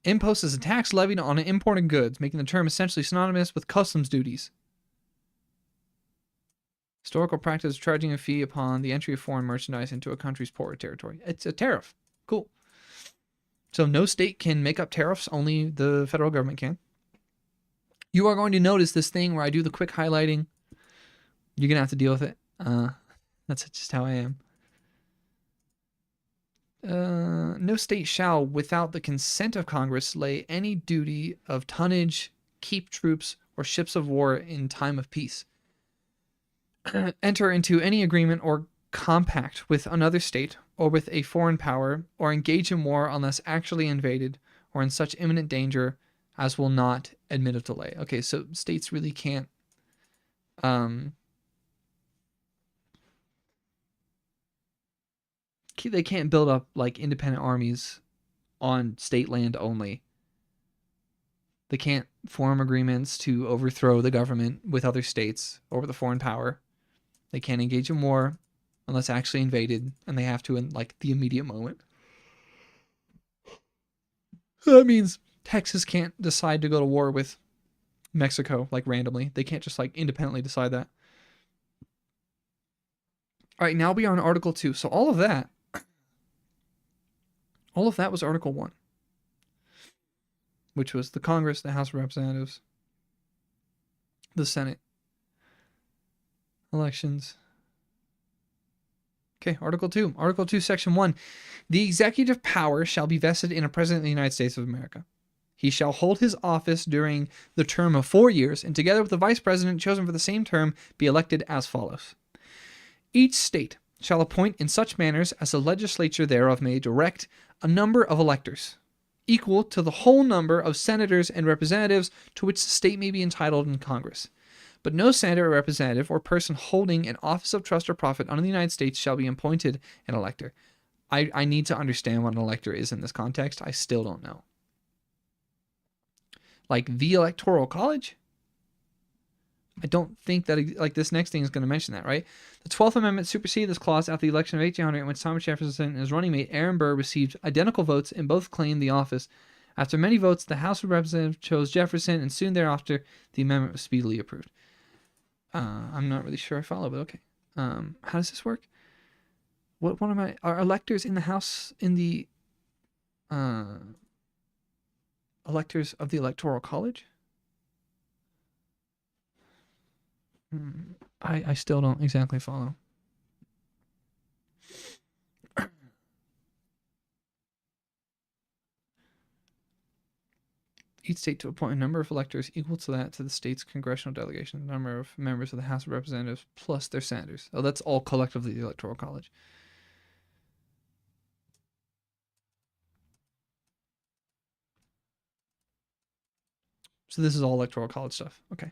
Impost is a tax levied on imported goods, making the term essentially synonymous with customs duties. Historical practice of charging a fee upon the entry of foreign merchandise into a country's port or territory. It's a tariff. Cool. So no state can make up tariffs, only the federal government can. You are going to notice this thing where I do the quick highlighting. You're going to have to deal with it. That's just how I am. No state shall, without the consent of Congress, lay any duty of tonnage, keep troops, or ships of war in time of peace. Enter into any agreement or compact with another state or with a foreign power, or engage in war unless actually invaded or in such imminent danger as will not admit of delay. Okay, so states really can't they can't build up like independent armies on state land only. They can't form agreements to overthrow the government with other states or with a foreign power. They can't engage in war unless actually invaded, and they have to in like the immediate moment. That means Texas can't decide to go to war with Mexico like randomly. They can't just like independently decide that. All right, now we are on Article 2. So all of that was Article 1, which was the Congress, the House of Representatives, the Senate, elections. Okay, Article 2. Article 2, Section 1. The executive power shall be vested in a President of the United States of America. He shall hold his office during the term of 4 years, and together with the Vice President chosen for the same term, be elected as follows. Each state shall appoint in such manners as the legislature thereof may direct a number of electors, equal to the whole number of senators and representatives to which the state may be entitled in Congress. But no senator or representative or person holding an office of trust or profit under the United States shall be appointed an elector. I need to understand what an elector is in this context. I still don't know. Like the Electoral College? I don't think that, like, this next thing is going to mention that, right? The 12th Amendment superseded this clause after the election of 1800, in which Thomas Jefferson and his running mate Aaron Burr received identical votes and both claimed the office. After many votes, the House of Representatives chose Jefferson, and soon thereafter, the amendment was speedily approved. I'm not really sure I follow, but okay. How does this work? Are electors in the House in the electors of the Electoral College? I still don't exactly follow. Each state to appoint a number of electors equal to that to the state's congressional delegation, the number of members of the House of Representatives plus their senators. Oh, that's all collectively the Electoral College. So this is all Electoral College stuff. Okay.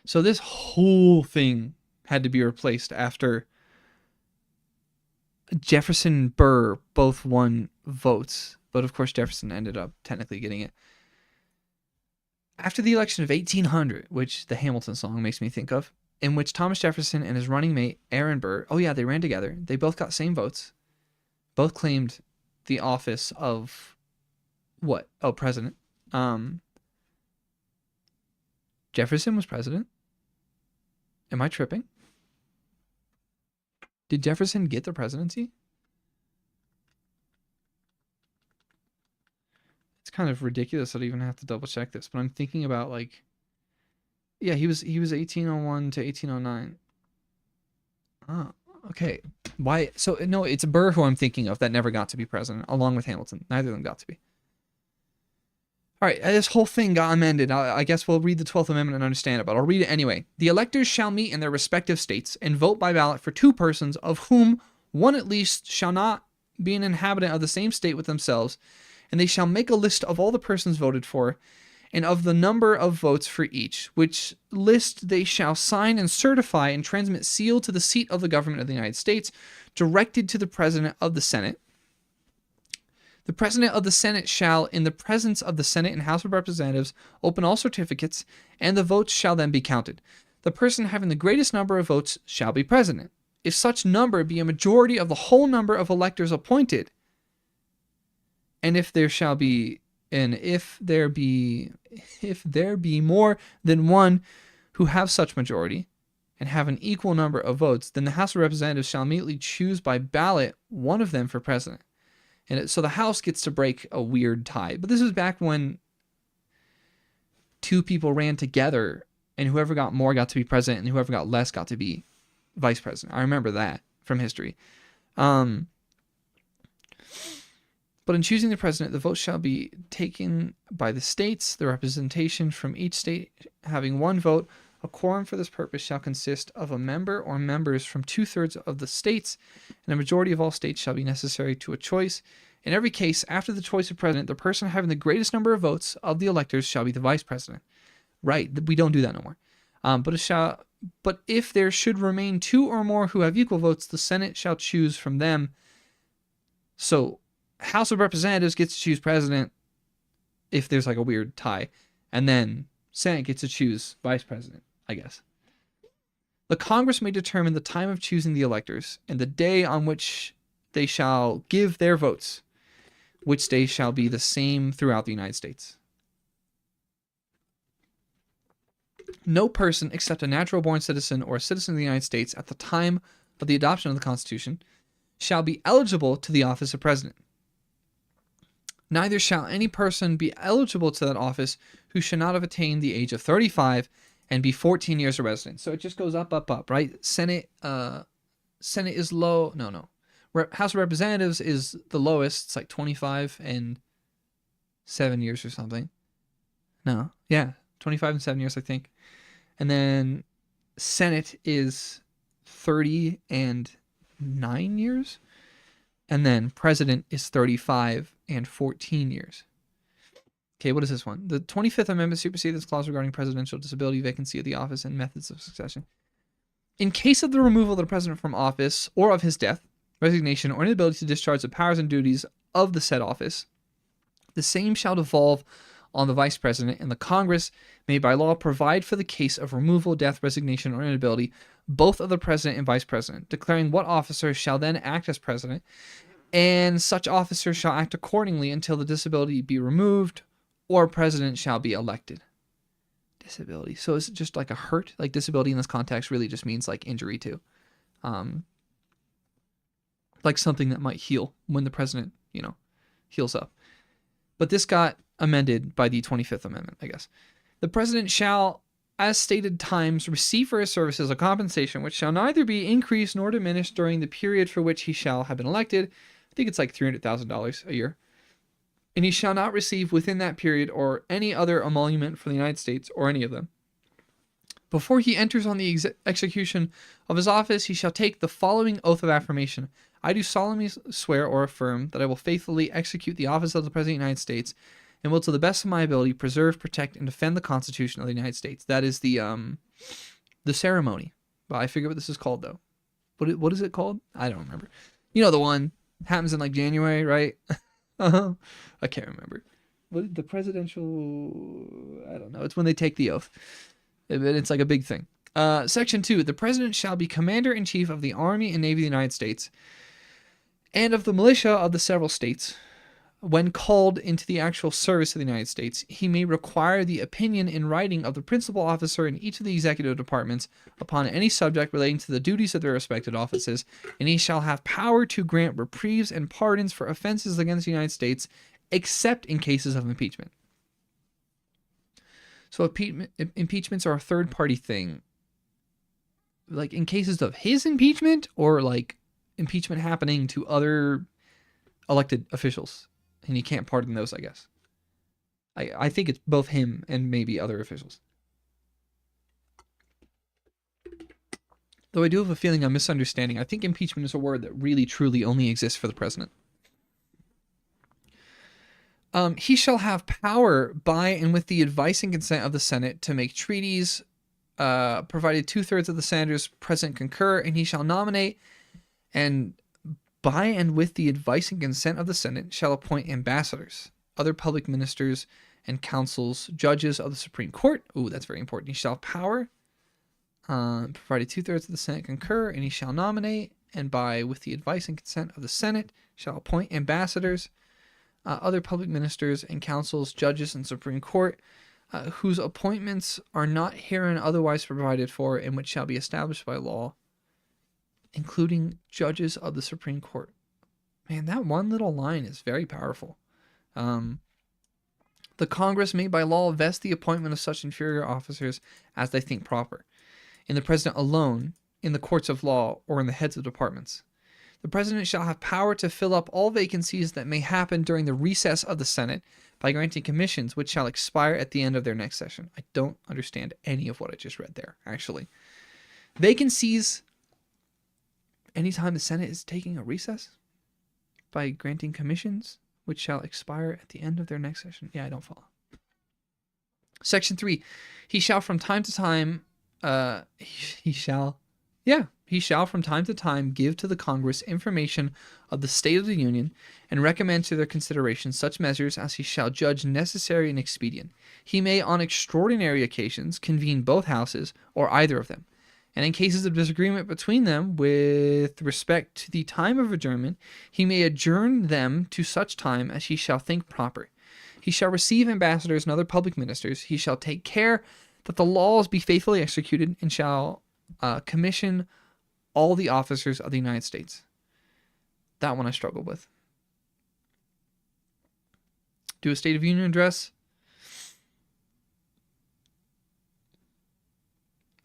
So this whole thing had to be replaced after Jefferson and Burr both won votes. But of course, Jefferson ended up technically getting it. After the election of 1800, which the Hamilton song makes me think of, in which Thomas Jefferson and his running mate, Aaron Burr, oh yeah, they ran together. They both got same votes. Both claimed the office of what? Oh, president. Jefferson was president. Am I tripping? Did Jefferson get the presidency? It's kind of ridiculous that I even have to double check this, but I'm thinking about, like, yeah, he was 1801 to 1809. Oh, okay. Why? So no, it's Burr who I'm thinking of that never got to be president, along with Hamilton. Neither of them got to be. All right, this whole thing got amended. I guess we'll read the 12th Amendment and understand it, but I'll read it anyway. The electors shall meet in their respective states and vote by ballot for 2 persons, of whom one at least shall not be an inhabitant of the same state with themselves, and they shall make a list of all the persons voted for, and of the number of votes for each, which list they shall sign and certify and transmit sealed to the seat of the government of the United States, directed to the President of the Senate. The President of the Senate shall, in the presence of the Senate and House of Representatives, open all certificates, and the votes shall then be counted. The person having the greatest number of votes shall be President. If such number be a majority of the whole number of electors appointed, and if there be more than one who have such majority and have an equal number of votes, then the House of Representatives shall immediately choose by ballot one of them for president. And so the House gets to break a weird tie. But this is back when two people ran together, and whoever got more got to be president, and whoever got less got to be vice president. I remember that from history. But in choosing the president, the vote shall be taken by the states, the representation from each state having one vote. A quorum for this purpose shall consist of a member or members from 2/3 of the states, and a majority of all states shall be necessary to a choice. In every case, after the choice of president, the person having the greatest number of votes of the electors shall be the vice president. Right, we don't do that no more. But if there should remain 2 or more who have equal votes, the Senate shall choose from them. So, House of Representatives gets to choose president if there's like a weird tie, and then Senate gets to choose vice president, I guess. The Congress may determine the time of choosing the electors and the day on which they shall give their votes, which day shall be the same throughout the United States. No person except a natural-born citizen or a citizen of the United States at the time of the adoption of the Constitution shall be eligible to the office of president. Neither shall any person be eligible to that office who shall not have attained the age of 35 and be 14 years a resident. So it just goes up, right? Senate is low. No. House of Representatives is the lowest. It's like 25 and 7 years or something. No, yeah, 25 and 7 years, I think. And then Senate is 30 and 9 years. And then president is 35 and 14 years. Okay, what is this one? The 25th Amendment supersedes this clause regarding presidential disability, vacancy of the office, and methods of succession. In case of the removal of the president from office or of his death, resignation, or inability to discharge the powers and duties of the said office, the same shall devolve on the vice president, and the Congress may by law provide for the case of removal, death, resignation, or inability, both of the president and vice president, declaring what officer shall then act as president, and such officer shall act accordingly until the disability be removed or president shall be elected. Disability. So is it just like a hurt? Like disability in this context really just means like injury too. Like something that might heal when the president, heals up. But this got amended by the 25th Amendment, I guess. The president shall, as stated times, receive for his services a compensation which shall neither be increased nor diminished during the period for which he shall have been elected. I think it's like $300,000 a year. And he shall not receive within that period or any other emolument from the United States or any of them. Before he enters on the execution of his office, he shall take the following oath of affirmation. I do solemnly swear or affirm that I will faithfully execute the office of the President of the United States and will to the best of my ability preserve, protect, and defend the Constitution of the United States. That is the ceremony. Well, I forget what this is called, though. What is it called? I don't remember. You know the one. Happens in like January, right? I can't remember. What the presidential... I don't know. It's when they take the oath. It's like a big thing. Section 2. The president shall be commander-in-chief of the Army and Navy of the United States and of the militia of the several states. When called into the actual service of the United States, he may require the opinion in writing of the principal officer in each of the executive departments upon any subject relating to the duties of their respective offices, and he shall have power to grant reprieves and pardons for offenses against the United States, except in cases of impeachment. So impeachments are a third-party thing. Like in cases of his impeachment or like impeachment happening to other elected officials. And he can't pardon those, I guess. I think it's both him and maybe other officials. Though I do have a feeling I'm misunderstanding. I think impeachment is a word that really, truly only exists for the president. He shall have power by and with the advice and consent of the Senate to make treaties, provided 2/3 of the senators present concur, and he shall nominate and by and with the advice and consent of the Senate, shall appoint ambassadors, other public ministers and councils, judges of the Supreme Court. Ooh, that's very important. He shall have power, provided 2/3 of the Senate concur, and he shall nominate, and by with the advice and consent of the Senate, shall appoint ambassadors, other public ministers and councils, judges and Supreme Court. whose appointments are not herein otherwise provided for, and which shall be established by law, including judges of the Supreme Court. Man, that one little line is very powerful. The Congress may by law vest the appointment of such inferior officers as they think proper, in the President alone, in the courts of law, or in the heads of departments. The President shall have power to fill up all vacancies that may happen during the recess of the Senate by granting commissions which shall expire at the end of their next session. I don't understand any of what I just read there, actually. Vacancies anytime the Senate is taking a recess by granting commissions which shall expire at the end of their next session. Yeah, I don't follow. Section 3. He shall from time to time he shall from time to time give to the Congress information of the state of the Union and recommend to their consideration such measures as he shall judge necessary and expedient. He may on extraordinary occasions convene both houses or either of them, and in cases of disagreement between them with respect to the time of adjournment, he may adjourn them to such time as he shall think proper. He shall receive ambassadors and other public ministers. He shall take care that the laws be faithfully executed, and shall commission all the officers of the United States. That one I struggled with. Do a State of Union address.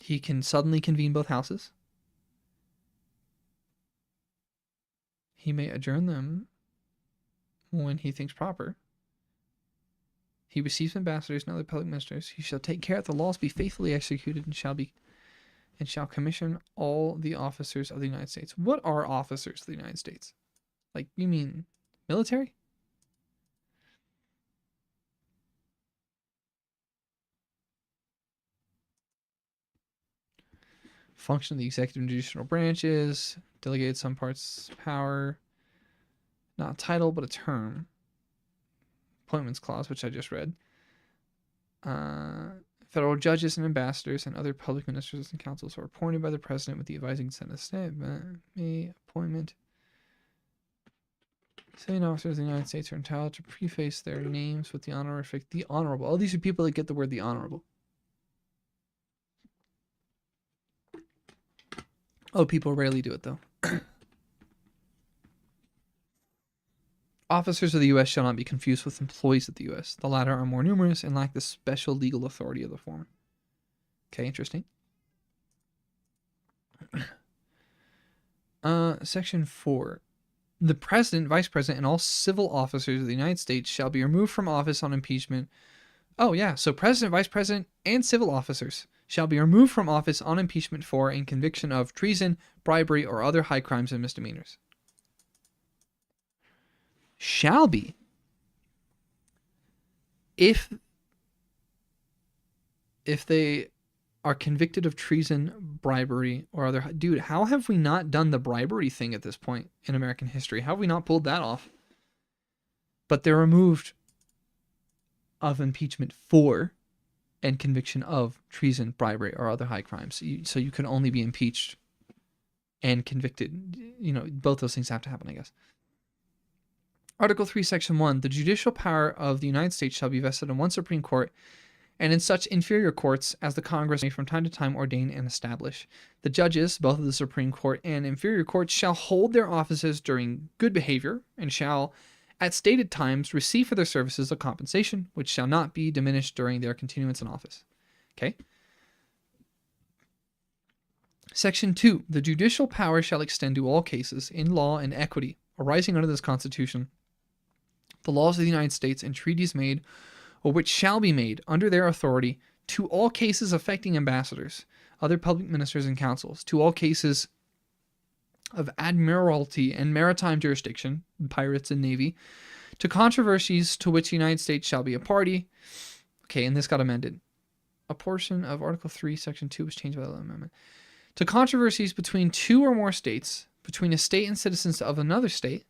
He can suddenly convene both houses. He may adjourn them when he thinks proper. He receives ambassadors and other public ministers. He shall take care that the laws be faithfully executed, and shall commission all the officers of the United States. What are officers of the United States? Like, you mean military? Function of the executive and judicial branches. Delegated some parts power. Not a title, but a term. Appointments clause, which I just read. Federal judges and ambassadors and other public ministers and councils are appointed by the president with the advising consent of the state. May appointment. Civilian officers of the United States are entitled to preface their names with the honorific, the honorable. Oh, these are people that get the word the honorable. Oh, people rarely do it, though. Officers of the U.S. shall not be confused with employees of the U.S. The latter are more numerous and lack the special legal authority of the former. Okay, interesting. Section 4. The President, Vice President, and all civil officers of the United States shall be removed from office on impeachment. Oh, yeah, so President, Vice President, and civil officers shall be removed from office on impeachment for and conviction of treason, bribery, or other high crimes and misdemeanors. Shall be. If they are convicted of treason, bribery, or other... Dude, how have we not done the bribery thing at this point in American history? How have we not pulled that off? But they're removed of impeachment for and conviction of treason, bribery, or other high crimes. So you can only be impeached and convicted. You know, both those things have to happen, I guess. Article 3, Section 1. The judicial power of the United States shall be vested in one Supreme Court and in such inferior courts as the Congress may from time to time ordain and establish. The judges, both of the Supreme Court and inferior courts, shall hold their offices during good behavior and shall, at stated times, receive for their services a compensation, which shall not be diminished during their continuance in office. Okay? Section 2. The judicial power shall extend to all cases, in law and equity, arising under this Constitution, the laws of the United States, and treaties made, or which shall be made, under their authority, to all cases affecting ambassadors, other public ministers and councils, to all cases of admiralty and maritime jurisdiction, pirates and navy, to controversies to which the United States shall be a party. Okay, and this got amended. A portion of Article 3, Section 2 was changed by the amendment. To controversies between two or more states, between a state and citizens of another state,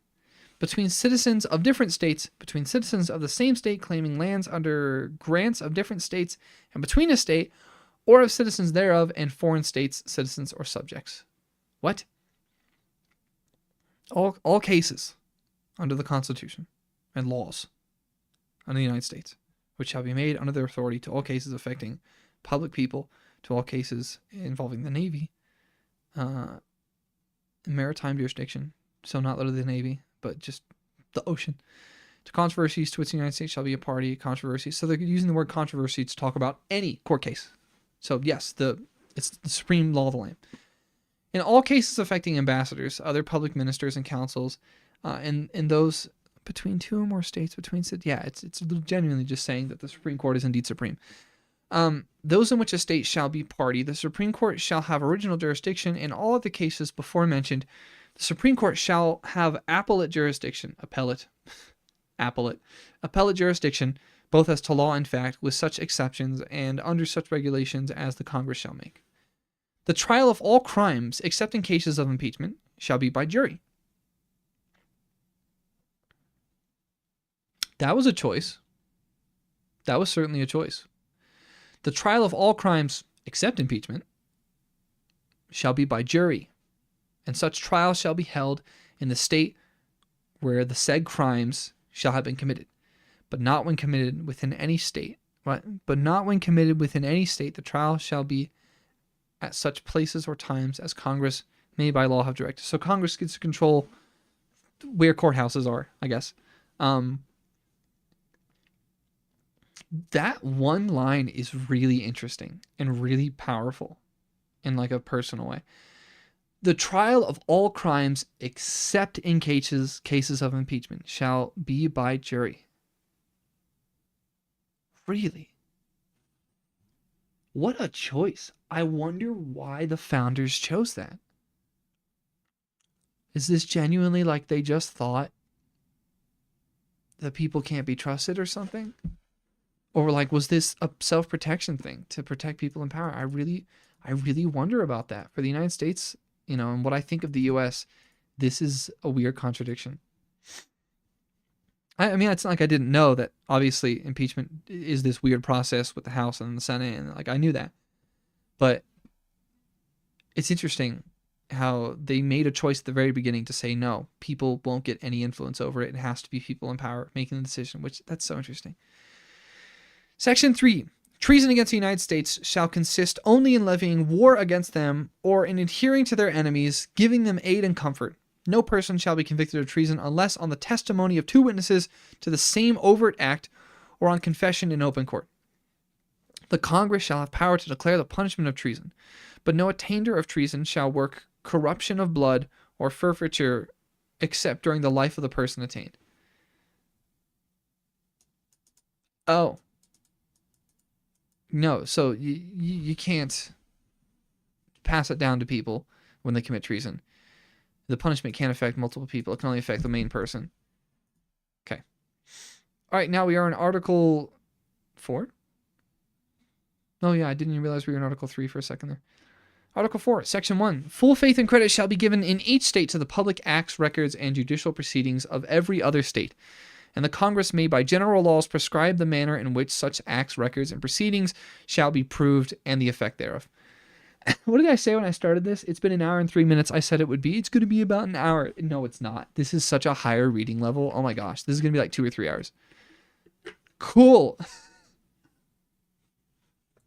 between citizens of different states, between citizens of the same state claiming lands under grants of different states, and between a state or of citizens thereof and foreign states, citizens, or subjects. What? All cases under the Constitution and laws under the United States which shall be made under their authority to all cases affecting public people, to all cases involving the Navy, maritime jurisdiction, so not literally the Navy, but just the ocean. To controversies to which the United States shall be a party, controversy. So they're using the word controversy to talk about any court case. So yes, it's the supreme law of the land. In all cases affecting ambassadors, other public ministers and councils, and those between two or more states, it's genuinely just saying that the Supreme Court is indeed supreme. Those in which a state shall be party, the Supreme Court shall have original jurisdiction. In all of the cases before mentioned, the Supreme Court shall have appellate jurisdiction, appellate jurisdiction, both as to law and fact, with such exceptions and under such regulations as the Congress shall make. The trial of all crimes, except in cases of impeachment, shall be by jury. That was a choice. That was certainly a choice. The trial of all crimes, except impeachment, shall be by jury, and such trial shall be held in the state where the said crimes shall have been committed, but not when committed within any state. But not when committed within any state, the trial shall be at such places or times as Congress may by law have directed. So Congress gets to control where courthouses are, I guess. That one line is really interesting and really powerful in like a personal way. The trial of all crimes except in cases of impeachment shall be by jury. Really? What a choice. I wonder why the founders chose that. Is this genuinely like they just thought that people can't be trusted or something? Or like, was this a self-protection thing to protect people in power? I really wonder about that. For the United States, and what I think of the U.S., this is a weird contradiction. I mean, it's not like I didn't know that obviously impeachment is this weird process with the House and the Senate, and like I knew that. But it's interesting how they made a choice at the very beginning to say, no, people won't get any influence over it. It has to be people in power making the decision, which that's so interesting. Section 3. Treason against the United States shall consist only in levying war against them or in adhering to their enemies, giving them aid and comfort. No person shall be convicted of treason unless on the testimony of two witnesses to the same overt act or on confession in open court. The Congress shall have power to declare the punishment of treason, but no attainder of treason shall work corruption of blood or forfeiture except during the life of the person attainted. Oh. No, so you can't pass it down to people when they commit treason. The punishment can't affect multiple people. It can only affect the main person. Okay. All right, now we are in Article 4. Oh, yeah, I didn't even realize we were in Article 3 for a second there. Article 4, Section 1. Full faith and credit shall be given in each state to the public acts, records, and judicial proceedings of every other state. And the Congress may by general laws prescribe the manner in which such acts, records, and proceedings shall be proved and the effect thereof. What did I say when I started this? It's been an hour and 3 minutes. I said it would be. It's going to be about an hour. No, it's not. This is such a higher reading level. Oh my gosh. This is going to be like 2 or 3 hours. Cool.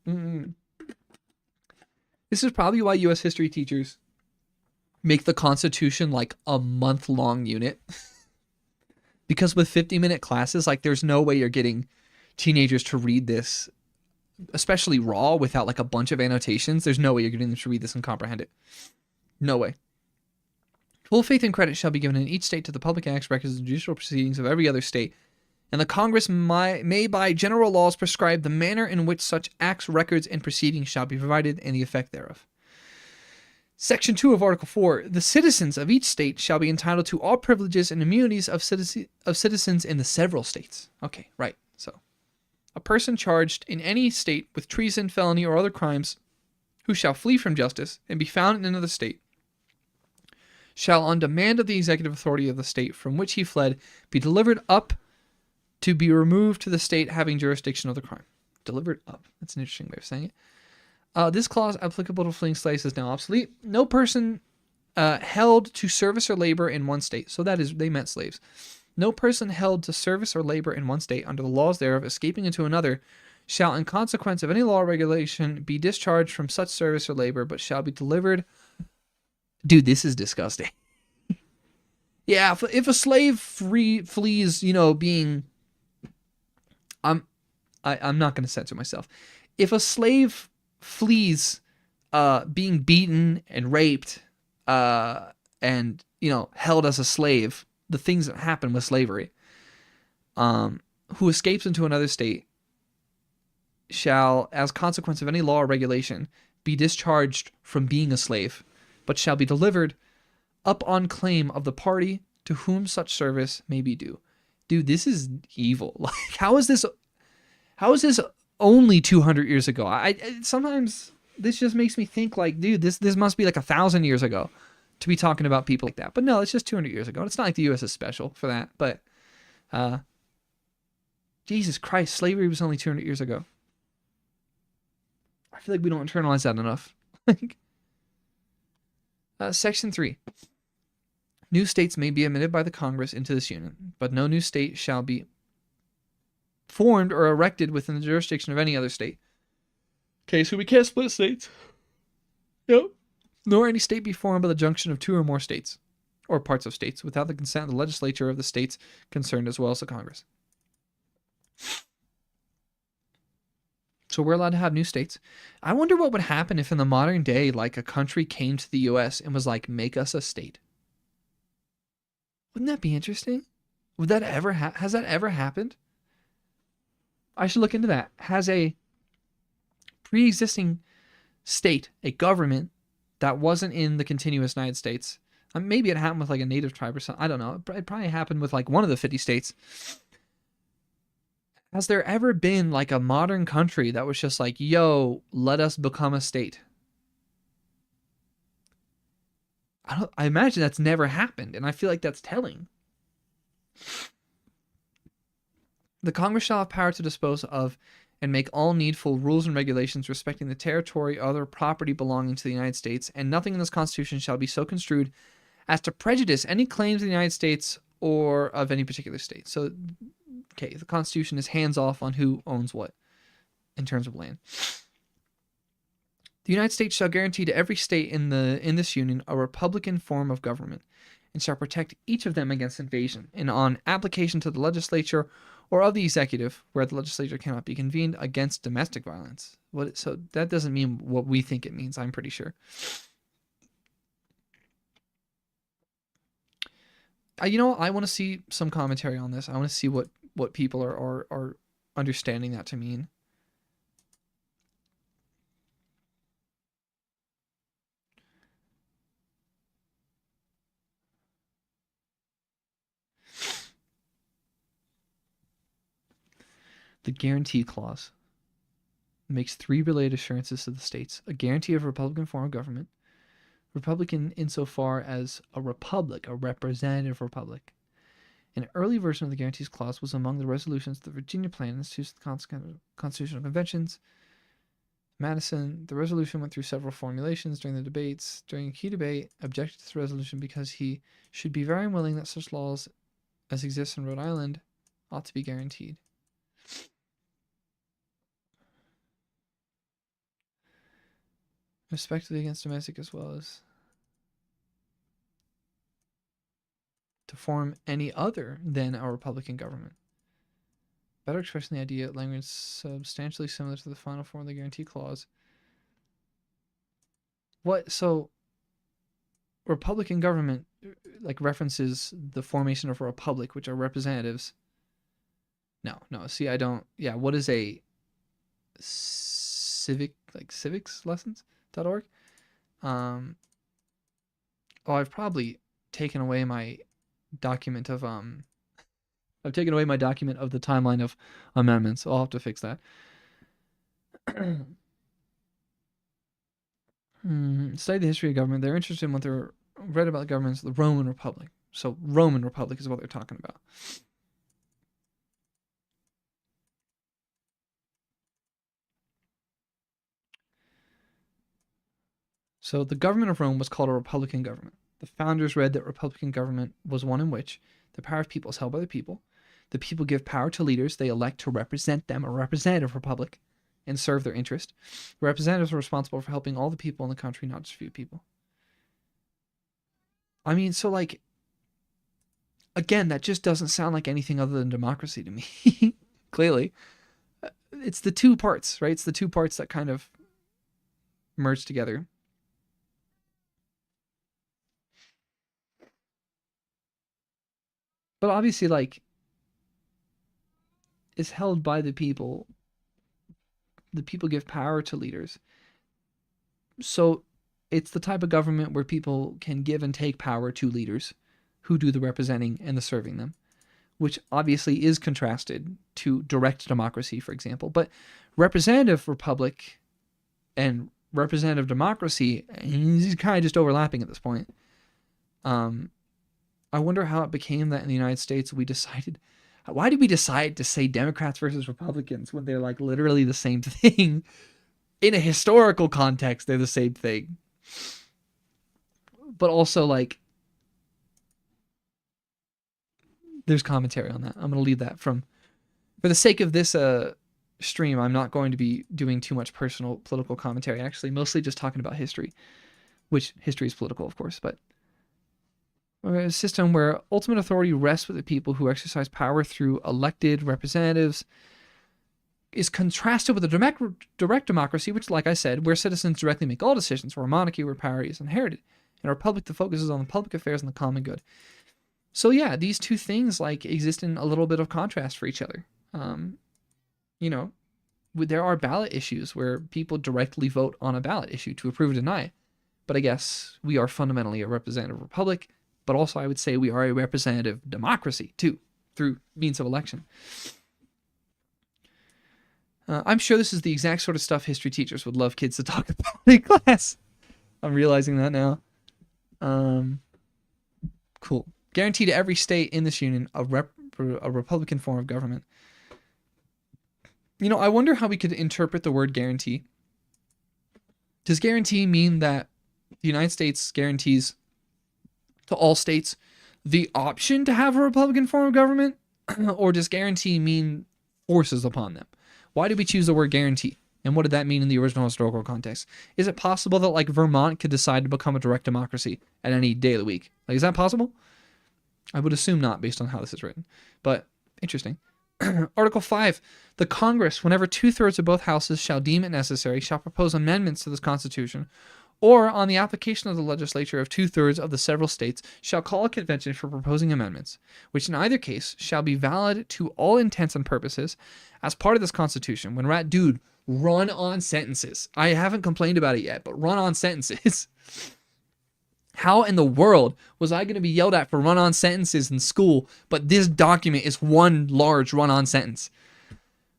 This is probably why U.S. history teachers make the Constitution like a month-long unit. Because with 50-minute classes, like there's no way you're getting teenagers to read this, especially raw, without like a bunch of annotations. There's no way you're getting them to read this and comprehend it. No way. Full faith and credit shall be given in each state to the public acts, records, and judicial proceedings of every other state, and the Congress may by general laws prescribe the manner in which such acts, records, and proceedings shall be provided and the effect thereof. Section 2 of Article 4. The citizens of each state shall be entitled to all privileges and immunities of citizens in the several states. Okay, right. So, a person charged in any state with treason, felony, or other crimes who shall flee from justice and be found in another state shall, on demand of the executive authority of the state from which he fled, be delivered up to be removed to the state having jurisdiction of the crime. Delivered up. That's an interesting way of saying it. This clause applicable to fleeing slaves is now obsolete. No person held to service or labor in one state, so that is, they meant slaves, No person held to service or labor in one state under the laws thereof, escaping into another, shall, in consequence of any law or regulation, be discharged from such service or labor, but shall be delivered. Dude, this is disgusting. Yeah, if a slave flees, being, I'm not going to censor myself. If a slave flees, being beaten and raped, and held as a slave, the things that happen with slavery, who escapes into another state, shall, as consequence of any law or regulation, be discharged from being a slave, but shall be delivered up on claim of the party to whom such service may be due. Dude, this is evil. Like, how is this only 200 years ago? I sometimes this just makes me think, like, dude, this must be like 1,000 years ago to be talking about people like that. But no, it's just 200 years ago. It's not like the U.S. is special for that. But Jesus Christ, slavery was only 200 years ago. I feel like we don't internalize that enough. Section 3. New states may be admitted by the Congress into this union, but no new state shall be formed or erected within the jurisdiction of any other state. Okay, so we can't split states. Yep. Nor any state be formed by the junction of two or more states, or parts of states, without the consent of the legislature of the states concerned as well as the Congress. So we're allowed to have new states. I wonder what would happen if in the modern day, like, a country came to the U.S. and was like, make us a state. Wouldn't that be interesting? Would that ever has that ever happened? I should look into that. Has a pre-existing state, a government that wasn't in the continuous United States, maybe it happened with like a native tribe or something, I don't know. It probably happened with like one of the 50 states. Has there ever been like a modern country that was just like, yo, let us become a state? I imagine that's never happened, and I feel like that's telling. The Congress shall have power to dispose of and make all needful rules and regulations respecting the territory or other property belonging to the United States, and nothing in this Constitution shall be so construed as to prejudice any claims of the United States or of any particular state. So, okay, the Constitution is hands off on who owns what in terms of land. The United States shall guarantee to every state in this union a republican form of government, and shall protect each of them against invasion, and on application to the legislature or of the executive, where the legislature cannot be convened, against domestic violence. So that doesn't mean what we think it means, I'm pretty sure. I want to see some commentary on this. I want to see what people are understanding that to mean. The guarantee clause makes 3 related assurances to the states: a guarantee of a republican form of government, republican insofar as a republic, a representative republic. An early version of the guarantees clause was among the resolutions of the Virginia Plan Institutes of the Constitutional Conventions. Madison, the resolution went through several formulations during the debates. During a key debate, objected to the resolution because he should be very willing that such laws as exist in Rhode Island ought to be guaranteed. Respectively against domestic as well as to form any other than a republican government. Better expressing the idea, language substantially similar to the final form of the guarantee clause. What? So, republican government like references the formation of a republic, which are representatives. No. See, I don't. Yeah, what is a civics lessons.org? I've probably taken away my document of I've taken away my document of the timeline of amendments. I'll have to fix that. Study the history of government. They're interested in what they're read about the governments of the Roman Republic. So Roman Republic is what they're talking about. So the government of Rome was called a republican government. The founders read that republican government was one in which The power of people is held by the people. The people give power to leaders they elect to represent them, a representative republic, and serve their interest. The representatives are responsible for helping all the people in the country, not just a few people. I mean, so like, again, that just doesn't sound like anything other than democracy to me. Clearly. It's the two parts, right? It's the two parts that kind of merge together. But obviously, like, it's held by the people. The people give power to leaders. So it's the type of government where people can give and take power to leaders who do the representing and the serving them, which obviously is contrasted to direct democracy, for example. But representative republic and representative democracy is kind of just overlapping at this point. I wonder how it became that in the United States we decided. Why did we decide to say Democrats versus Republicans when they're like literally the same thing? In a historical context, they're the same thing. But also, like, there's commentary on that. I'm going to leave that for the sake of this stream. I'm not going to be doing too much personal political commentary. Actually, mostly just talking about history, which history is political, of course, but a system where ultimate authority rests with the people who exercise power through elected representatives is contrasted with a direct democracy, which, like I said, where citizens directly make all decisions, or a monarchy where power is inherited, and a republic that focuses on the public affairs and the common good. So yeah, these two things like exist in a little bit of contrast for each other. You know, there are ballot issues where people directly vote on a ballot issue to approve or deny it. But I guess we are fundamentally a representative republic, but also I would say we are a representative democracy too, through means of election. I'm sure this is the exact sort of stuff history teachers would love kids to talk about in class. I'm realizing that now. Cool. Guarantee to every state in this union a Republican form of government. You know, I wonder how we could interpret the word guarantee. Does guarantee mean that the United States guarantees to all states the option to have a Republican form of government? Or does guarantee mean forces upon them? Why did we choose the word guarantee? And what did that mean in the original historical context? Is it possible that like Vermont could decide to become a direct democracy at any day of the week? Like, is that possible? I would assume not based on how this is written, but interesting. Article 5. The Congress, whenever 2/3 of both houses shall deem it necessary, shall propose amendments to this Constitution, or on the application of the legislature of 2/3 of the several states, shall call a convention for proposing amendments, which in either case shall be valid to all intents and purposes as part of this Constitution. When dude, run on sentences. I haven't complained about it yet, but run on sentences. How in the world was I going to be yelled at for run-on sentences in school, but this document is one large run-on sentence?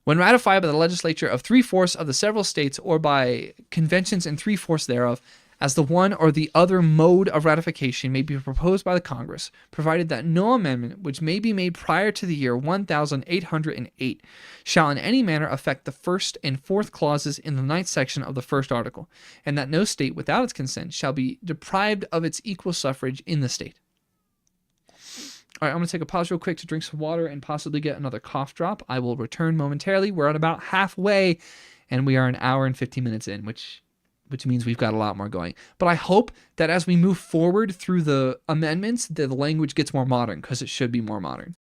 When ratified by the legislature of 3/4 of the several states or by conventions in 3/4 thereof, as the one or the other mode of ratification may be proposed by the Congress, provided that no amendment which may be made prior to the year 1808 shall in any manner affect the first and fourth clauses in the 9th section of the first article, and that no state without its consent shall be deprived of its equal suffrage in the state. All right, I'm going to take a pause real quick to drink some water and possibly get another cough drop. I will return momentarily. We're at about halfway, and we are an hour and 15 minutes in, which means we've got a lot more going. But I hope that as we move forward through the amendments, the language gets more modern, because it should be more modern.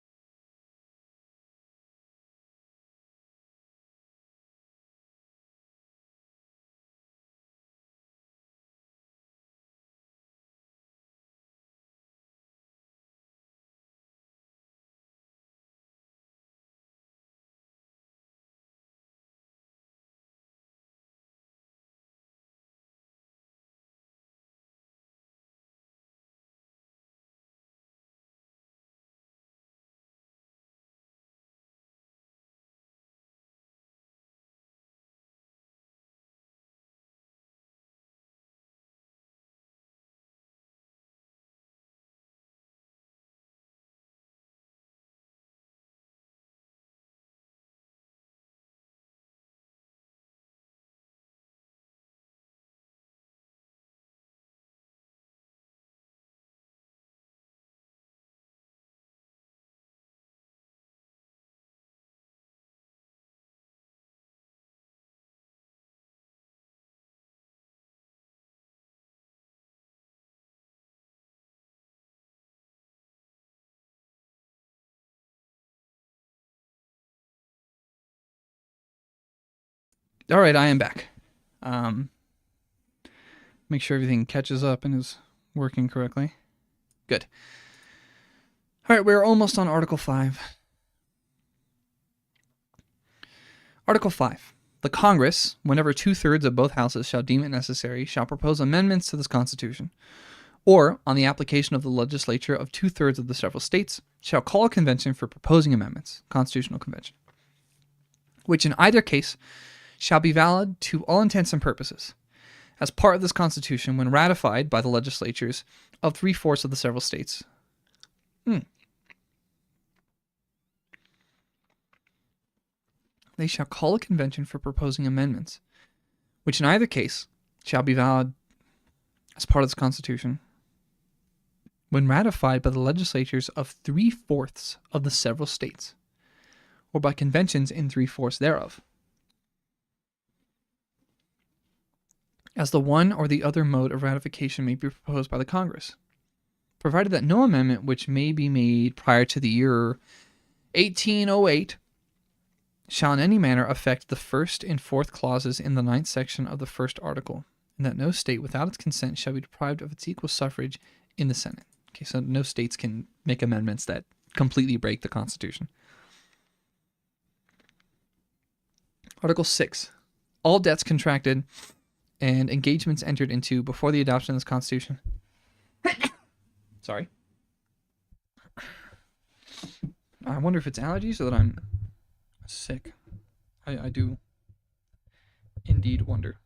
All right, I am back. Make sure everything catches up and is working correctly. Good. All right, we're almost on Article 5. Article 5. The Congress, whenever 2/3 of both houses shall deem it necessary, shall propose amendments to this Constitution, or, on the application of the legislature of 2/3 of the several states, shall call a convention for proposing amendments, Constitutional Convention, which in either case shall be valid to all intents and purposes, as part of this Constitution when ratified by the legislatures of 3/4 of the several states. They shall call a convention for proposing amendments, which in either case shall be valid as part of this Constitution when ratified by the legislatures of 3/4 of the several states, or by conventions in 3/4 thereof, as the one or the other mode of ratification may be proposed by the Congress, provided that no amendment which may be made prior to the year 1808 shall in any manner affect the first and fourth clauses in the 9th section of the first article, and that no state without its consent shall be deprived of its equal suffrage in the Senate. Okay, so no states can make amendments that completely break the Constitution. Article 6. All debts contracted and engagements entered into before the adoption of this Constitution. Sorry. I wonder if it's allergies or that I'm sick. I do indeed wonder.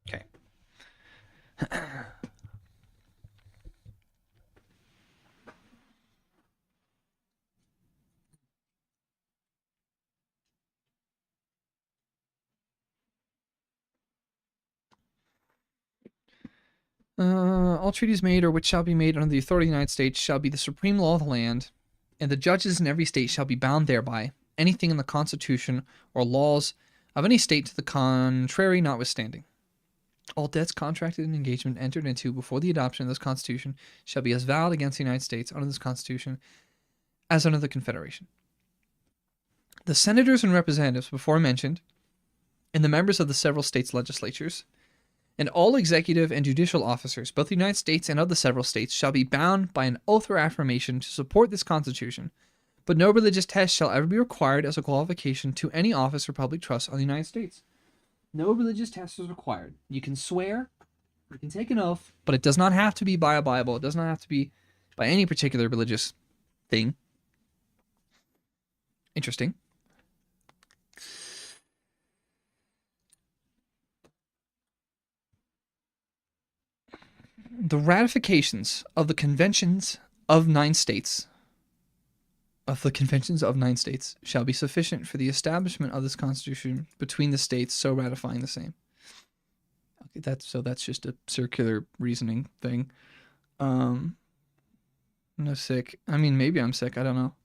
Okay. All treaties made or which shall be made under the authority of the United States shall be the supreme law of the land, and the judges in every state shall be bound thereby, anything in the Constitution or laws of any state to the contrary notwithstanding. All debts contracted and engagement entered into before the adoption of this Constitution shall be as valid against the United States under this Constitution as under the Confederation. The senators and representatives before mentioned, and the members of the several states' legislatures, and all executive and judicial officers, both the United States and of the several states, shall be bound by an oath or affirmation to support this Constitution, but no religious test shall ever be required as a qualification to any office or public trust of the United States. No religious test is required. You can swear, you can take an oath, but it does not have to be by a Bible. It does not have to be by any particular religious thing. Interesting. The ratifications of the conventions of 9 states shall be sufficient for the establishment of this Constitution between the states so ratifying the same. Okay, that's just a circular reasoning thing. I'm no sick. I mean, maybe I'm sick. I don't know.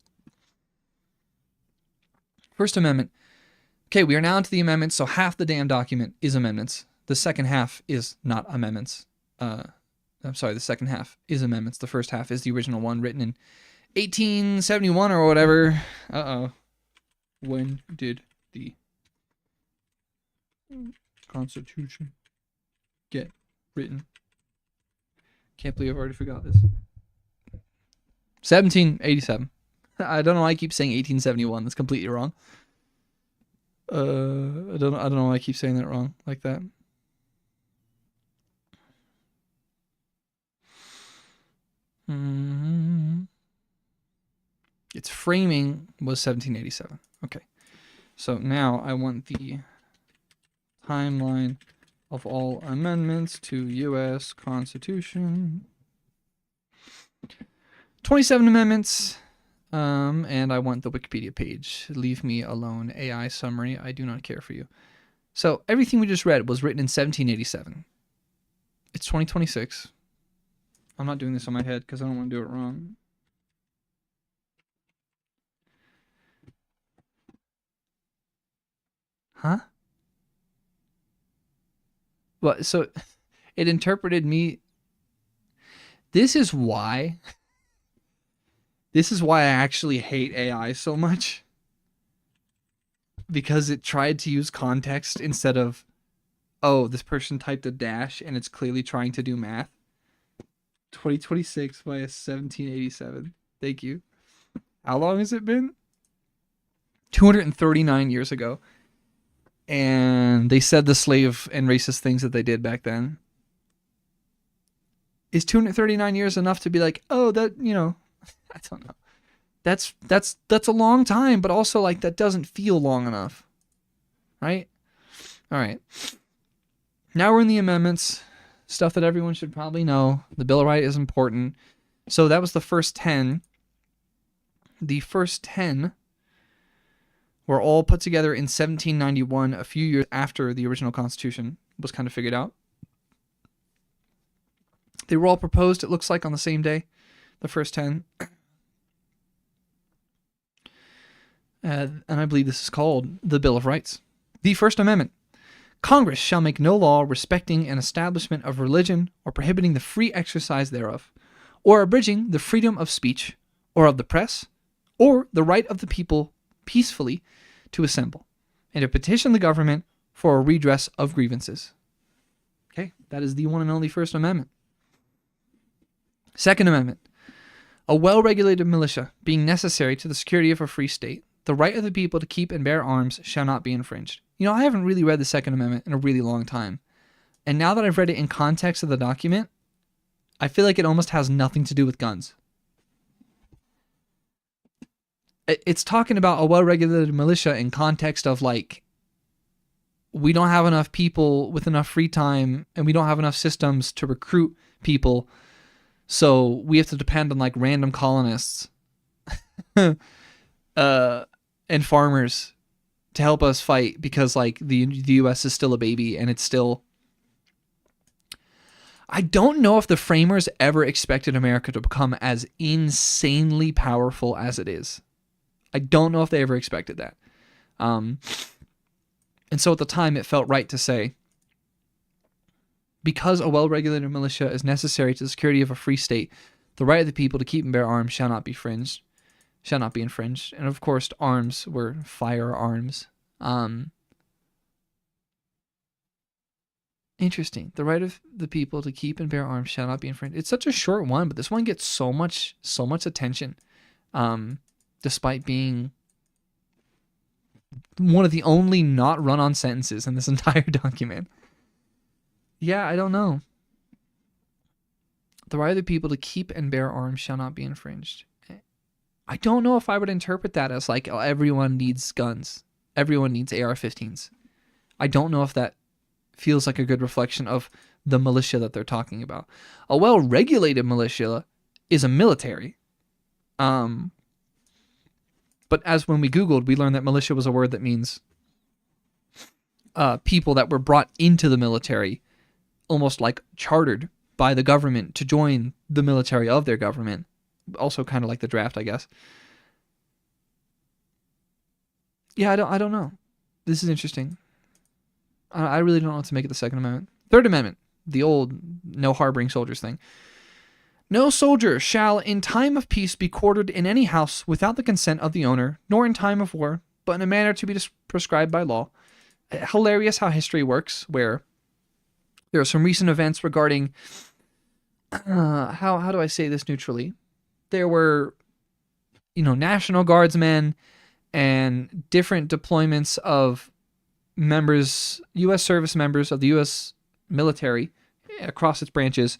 First Amendment. Okay, we are now into the amendments, so half the damn document is amendments. The second half is not amendments. I'm sorry, the second half is amendments. The first half is the original one written in 1871 or whatever. When did the Constitution get written? Can't believe I've already forgot this. 1787. I don't know why I keep saying 1871. That's completely wrong. I don't know why I keep saying that wrong like that. Its framing was 1787. Okay. So now I want the timeline of all amendments to U.S. Constitution. 27 amendments. And I want the Wikipedia page. Leave me alone. AI summary. I do not care for you. So everything we just read was written in 1787. It's 2026. I'm not doing this on my head because I don't want to do it wrong. Huh? Well, so it interpreted me. This is why I actually hate AI so much. because it tried to use context instead of, oh, this person typed a dash and it's clearly trying to do math. 2026 by 1787. Thank you. How long has it been? 239 years ago. And they said the slave and racist things that they did back then. Is 239 years enough to be like, oh, that, you know, I don't know. That's a long time, but also like that doesn't feel long enough. Right? All right. Now we're in the amendments, stuff that everyone should probably know. The Bill of Rights is important. So that was the first 10. The first 10 were all put together in 1791, a few years after the original Constitution was kind of figured out. They were all proposed, it looks like, on the same day, the first 10. And I believe this is called the Bill of Rights. The First Amendment. Congress shall make no law respecting an establishment of religion or prohibiting the free exercise thereof, or abridging the freedom of speech, or of the press, or the right of the people peacefully to assemble, and to petition the government for a redress of grievances. Okay, that is the one and only First Amendment. Second Amendment. A well-regulated militia being necessary to the security of a free state, the right of the people to keep and bear arms shall not be infringed. You know, I haven't really read the Second Amendment in a really long time. And now that I've read it in context of the document, I feel like it almost has nothing to do with guns. It's talking about a well-regulated militia in context of like, we don't have enough people with enough free time and we don't have enough systems to recruit people. So we have to depend on like random colonists and farmers to help us fight because like the U.S. is still a baby and it's still... I don't know if the framers ever expected America to become as insanely powerful as it is. I don't know if they ever expected that. And so at the time it felt right to say, because a well-regulated militia is necessary to the security of a free state, the right of the people to keep and bear arms shall not be infringed. And of course, arms were firearms. Interesting. The right of the people to keep and bear arms shall not be infringed. It's such a short one, but this one gets so much attention. Despite being one of the only not run-on sentences in this entire document. Yeah, I don't know. The right of the people to keep and bear arms shall not be infringed. I don't know if I would interpret that as like, oh, everyone needs guns. Everyone needs AR-15s. I don't know if that feels like a good reflection of the militia that they're talking about. A well-regulated militia is a military. But as when we Googled, we learned that militia was a word that means people that were brought into the military, almost like chartered by the government to join the military of their government. Also kind of like the draft, I guess. Yeah, I don't know. This is interesting. I really don't know what to make of the Second Amendment. Third Amendment, the old no harboring soldiers thing. No soldier shall in time of peace be quartered in any house without the consent of the owner, nor in time of war, but in a manner to be prescribed by law. Hilarious how history works, where there are some recent events regarding, how do I say this neutrally? There were, National Guardsmen and different deployments of members, U.S. service members of the U.S. military across its branches.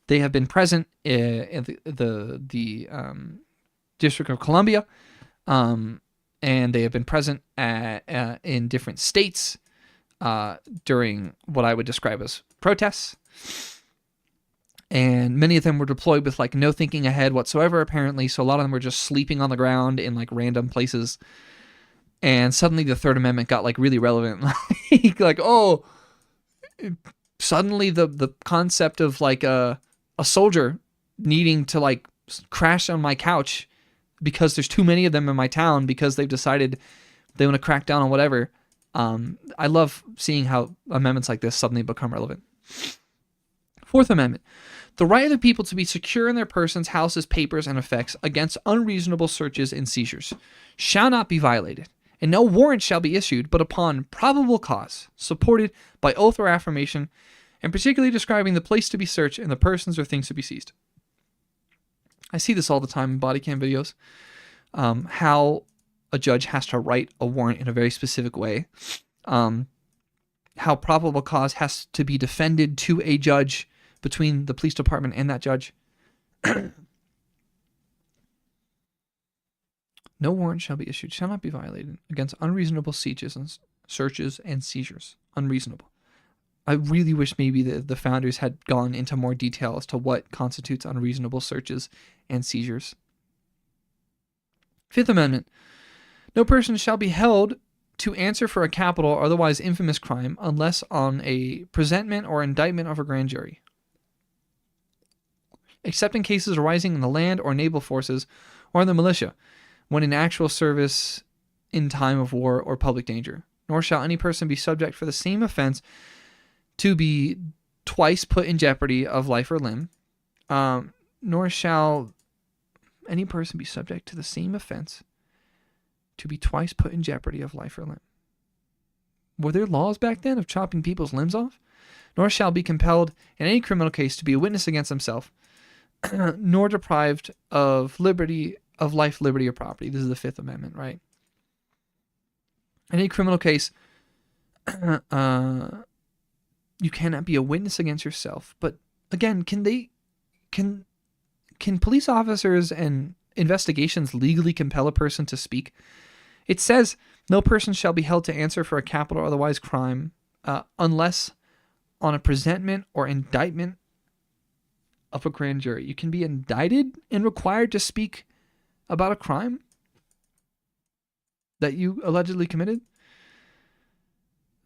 They have been present in the District of Columbia, and they have been present in different states during what I would describe as protests. And many of them were deployed with like no thinking ahead whatsoever, apparently. So a lot of them were just sleeping on the ground in like random places. And suddenly the Third Amendment got like really relevant. Suddenly the concept of like a soldier needing to like crash on my couch because there's too many of them in my town because they've decided they want to crack down on whatever. I love seeing how amendments like this suddenly become relevant. Fourth Amendment. The right of the people to be secure in their persons, houses, papers, and effects against unreasonable searches and seizures shall not be violated, and no warrant shall be issued but upon probable cause, supported by oath or affirmation, and particularly describing the place to be searched and the persons or things to be seized. I see this all the time in body cam videos, how a judge has to write a warrant in a very specific way, how probable cause has to be defended to a judge between the police department and that judge. No warrant shall be issued, shall not be violated against unreasonable searches and seizures. Unreasonable. I really wish maybe the founders had gone into more detail as to what constitutes unreasonable searches and seizures. Fifth Amendment. No person shall be held to answer for a capital or otherwise infamous crime unless on a presentment or indictment of a grand jury, except in cases arising in the land or naval forces or in the militia, when in actual service in time of war or public danger. Nor shall any person be subject for the same offense to be twice put in jeopardy of life or limb. Nor shall any person be subject to the same offense to be twice put in jeopardy of life or limb. Were there laws back then of chopping people's limbs off? Nor shall be compelled in any criminal case to be a witness against himself, nor deprived of liberty, of life, liberty, or property. This is the Fifth Amendment, right? In any criminal case, you cannot be a witness against yourself. But again, can police officers and investigations legally compel a person to speak? It says no person shall be held to answer for a capital or otherwise crime unless on a presentment or indictment of a grand jury. You can be indicted and required to speak about a crime that you allegedly committed.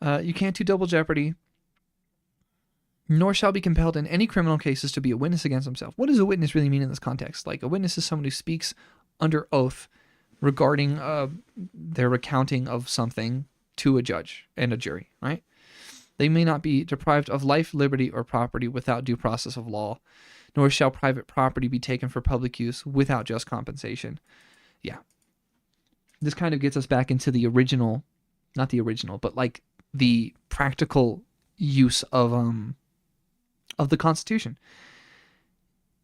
You can't do double jeopardy. Nor shall be compelled in any criminal cases to be a witness against himself. What does a witness really mean in this context? Like, a witness is someone who speaks under oath regarding their recounting of something to a judge and a jury, right? They may not be deprived of life, liberty, or property without due process of law, nor shall private property be taken for public use without just compensation. Yeah. This kind of gets us back into the original, not the original, but like the practical use of the Constitution.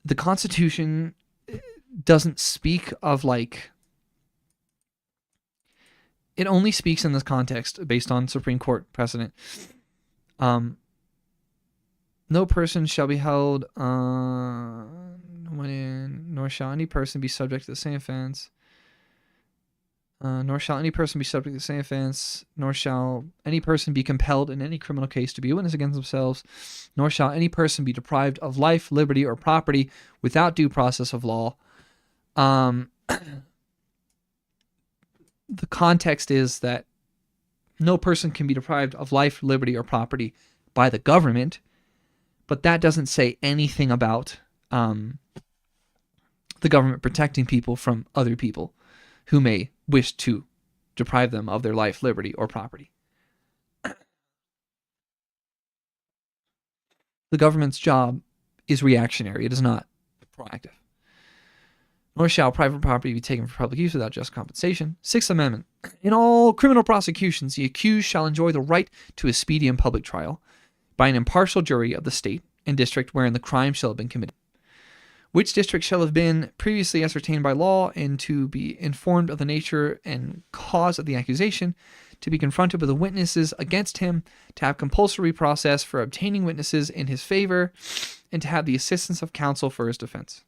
The Constitution doesn't speak of like, it only speaks in this context based on Supreme Court precedent. No person shall be held nor shall any person be subject to the same offense. Nor shall any person be subject to the same offense, nor shall any person be compelled in any criminal case to be a witness against themselves, nor shall any person be deprived of life, liberty, or property without due process of law. The context is that no person can be deprived of life, liberty, or property by the government, but that doesn't say anything about the government protecting people from other people who may wish to deprive them of their life, liberty, or property. The government's job is reactionary. It is not proactive. Nor shall private property be taken for public use without just compensation. Sixth Amendment. In all criminal prosecutions, the accused shall enjoy the right to a speedy and public trial by an impartial jury of the state and district wherein the crime shall have been committed, which district shall have been previously ascertained by law, and to be informed of the nature and cause of the accusation, to be confronted with the witnesses against him, to have compulsory process for obtaining witnesses in his favor, and to have the assistance of counsel for his defense.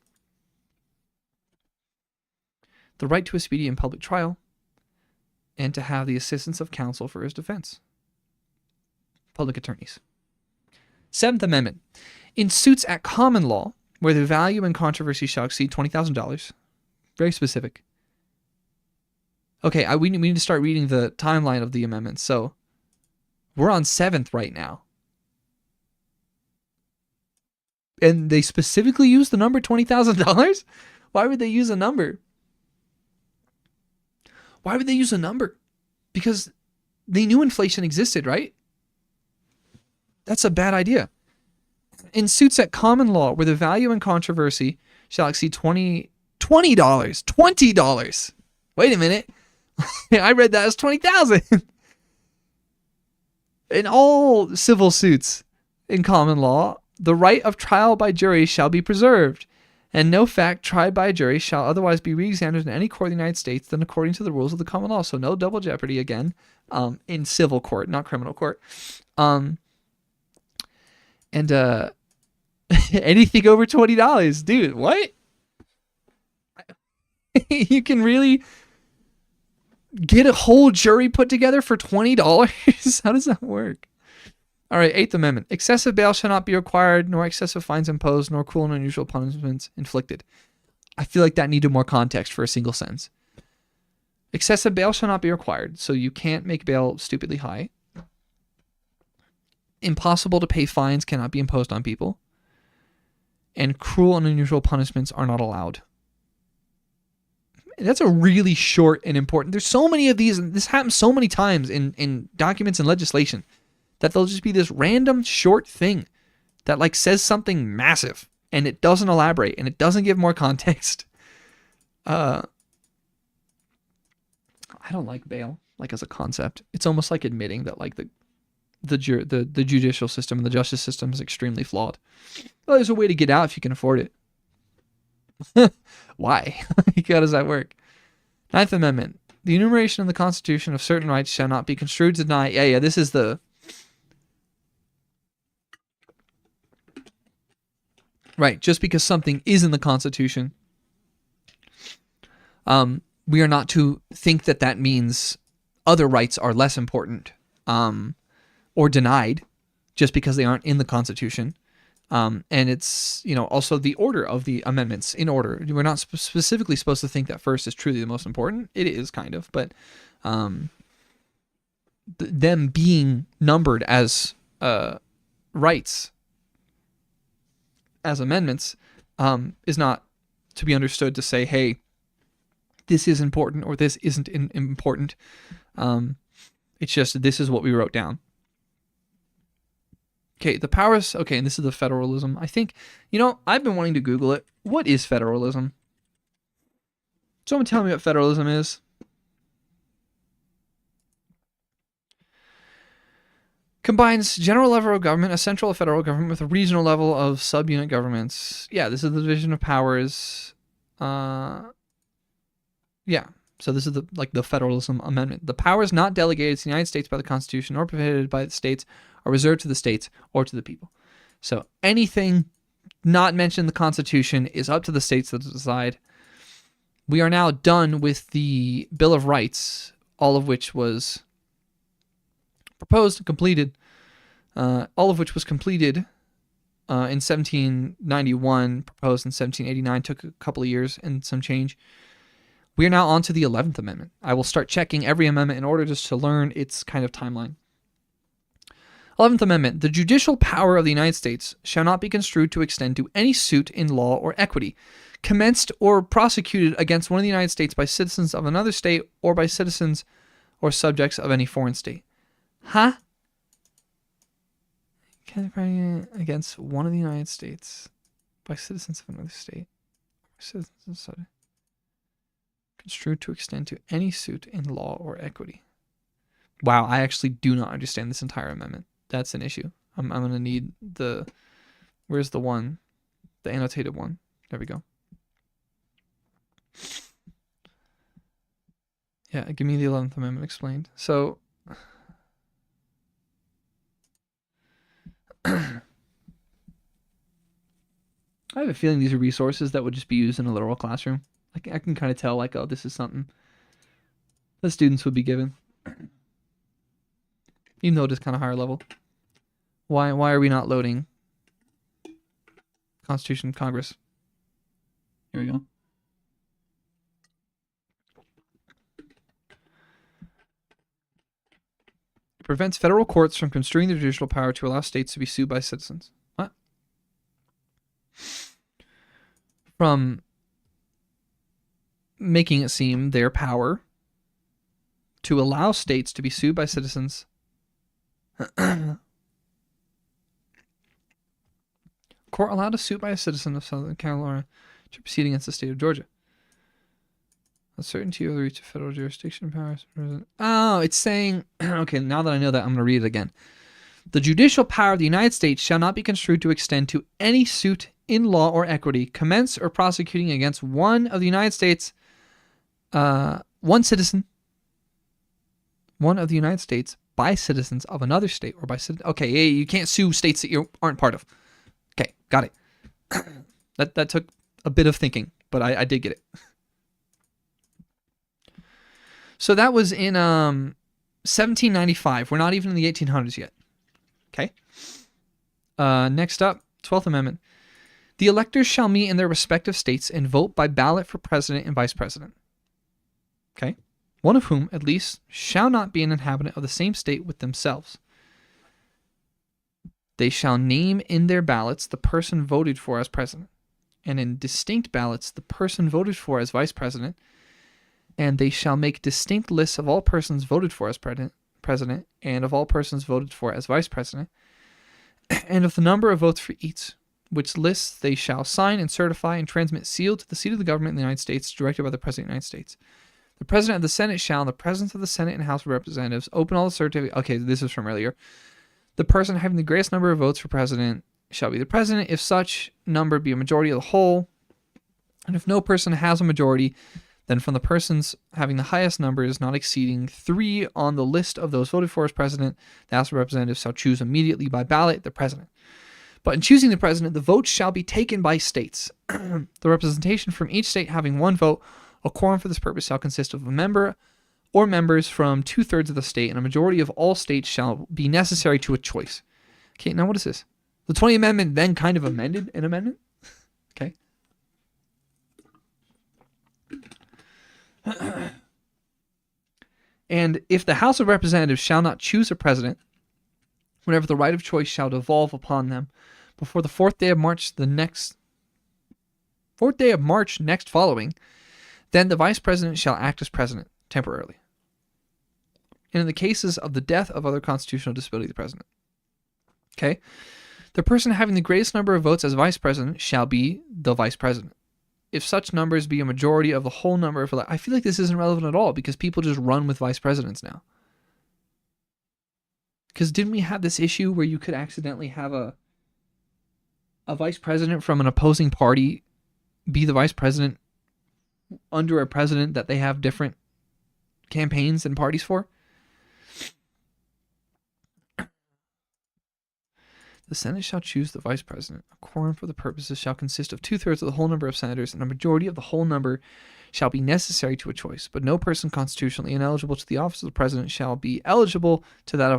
The right to a speedy and public trial, and to have the assistance of counsel for his defense. Public attorneys. Seventh Amendment. In suits at common law, where the value and controversy shall exceed $20,000. Very specific. Okay, we need to start reading the timeline of the amendments. So we're on 7th right now. And they specifically use the number $20,000? Why would they use a number? Why would they use a number? Because they knew inflation existed, right? That's a bad idea. In suits at common law, where the value and controversy shall exceed $20. Wait a minute. I read that as 20,000. In all civil suits in common law, the right of trial by jury shall be preserved, and no fact tried by a jury shall otherwise be re-examined in any court of the United States than according to the rules of the common law. So no double jeopardy again, in civil court, not criminal court. And anything over $20, dude. What? You can really get a whole jury put together for $20? How does that work? All right, Eighth Amendment. Excessive bail shall not be required, nor excessive fines imposed, nor cruel and unusual punishments inflicted. I feel like that needed more context for a single sentence. Excessive bail shall not be required, so you can't make bail stupidly high. Impossible to pay fines cannot be imposed on people. And cruel and unusual punishments are not allowed. That's a really short and important. There's so many of these, and this happens so many times in documents and legislation, that there'll just be this random short thing that like says something massive and it doesn't elaborate and it doesn't give more context. I don't like bail like as a concept. It's almost like admitting that like the judicial system and the justice system is extremely flawed. Well, there's a way to get out if you can afford it. Why? How does that work? Ninth Amendment. The enumeration in the Constitution of certain rights shall not be construed to deny. Yeah, this is the... Right, just because something is in the Constitution, we are not to think that that means other rights are less important or denied just because they aren't in the Constitution. And it's, also the order of the amendments in order. We're not specifically supposed to think that first is truly the most important. It is kind of, but them being numbered as rights, as amendments, is not to be understood to say, hey, this is important or this isn't important. It's just this is what we wrote down. Okay, the powers... Okay, and this is the federalism. I think, I've been wanting to Google it. What is federalism? Someone tell me what federalism is. Combines general level of government, a central federal government, with a regional level of subunit governments. Yeah, this is the division of powers. Yeah, so this is the federalism amendment. The powers not delegated to the United States by the Constitution or prohibited by the states are reserved to the states or to the people. So anything not mentioned in the Constitution is up to the states to decide. We are now done with the Bill of Rights, all of which was proposed and completed, in 1791, proposed in 1789, took a couple of years and some change. We are now on to the 11th Amendment. I will start checking every amendment in order just to learn its kind of timeline. 11th Amendment. The judicial power of the United States shall not be construed to extend to any suit in law or equity, commenced or prosecuted against one of the United States by citizens of another state or by citizens or subjects of any foreign state. Huh? Against one of the United States by citizens of another state or citizens of subjects. Construed to extend to any suit in law or equity. Wow, I actually do not understand this entire amendment. That's an issue. I'm going to need the... Where's the one? The annotated one. There we go. Yeah, give me the 11th Amendment explained. So... I have a feeling these are resources that would just be used in a literal classroom. I can kind of tell, like, oh, this is something the students would be given. Even though it is kind of higher level. Why are we not loading Constitution of Congress? Here we go. It prevents federal courts from construing their judicial power to allow states to be sued by citizens. What? From making it seem their power to allow states to be sued by citizens court allowed a suit by a citizen of Southern Carolina to proceed against the state of Georgia. Uncertainty of the reach of federal jurisdiction powers. Oh, it's saying, okay, now that I know that, I'm going to read it again. The judicial power of the United States shall not be construed to extend to any suit in law or equity, commence or prosecuting against one of the United States, one citizen, one of the United States by citizens of another state or by citizens. Okay, you can't sue states that you aren't part of. Okay, got it. That took a bit of thinking, but I did get it. So that was in 1795. We're not even in the 1800s yet. Okay. Next up, 12th Amendment. The electors shall meet in their respective states and vote by ballot for president and vice president. Okay. One of whom, at least, shall not be an inhabitant of the same state with themselves. They shall name in their ballots the person voted for as president, and in distinct ballots the person voted for as vice president, and they shall make distinct lists of all persons voted for as president, and of all persons voted for as vice president, and of the number of votes for each, which lists they shall sign and certify and transmit sealed to the seat of the government in the United States, directed by the President of the United States. The President of the Senate shall, in the presence of the Senate and House of Representatives, open all the certificates. Okay, this is from earlier. The person having the greatest number of votes for president shall be the president, if such number be a majority of the whole, and if no person has a majority, then from the persons having the highest numbers not exceeding 3 on the list of those voted for as president, the House of Representatives shall choose immediately by ballot the president. But in choosing the president, the votes shall be taken by states. The representation from each state having 1 vote, a quorum for this purpose shall consist of a member or members from 2/3 of the state, and a majority of all states shall be necessary to a choice. Okay, now what is this? The 20th Amendment then kind of amended an amendment? Okay. And if the House of Representatives shall not choose a president, whenever the right of choice shall devolve upon them, before the 4th day of March next following, then the vice president shall act as president temporarily. And in the cases of the death of other constitutional disability, the president. Okay? The person having the greatest number of votes as vice president shall be the vice president. If such numbers be a majority of the whole number of... I feel like this isn't relevant at all because people just run with vice presidents now. Because didn't we have this issue where you could accidentally have a vice president from an opposing party be the vice president under a president that they have different campaigns and parties for? The Senate shall choose the vice president. A quorum for the purposes shall consist of 2/3 of the whole number of senators, and a majority of the whole number shall be necessary to a choice. But no person constitutionally ineligible to the office of the president shall be eligible to that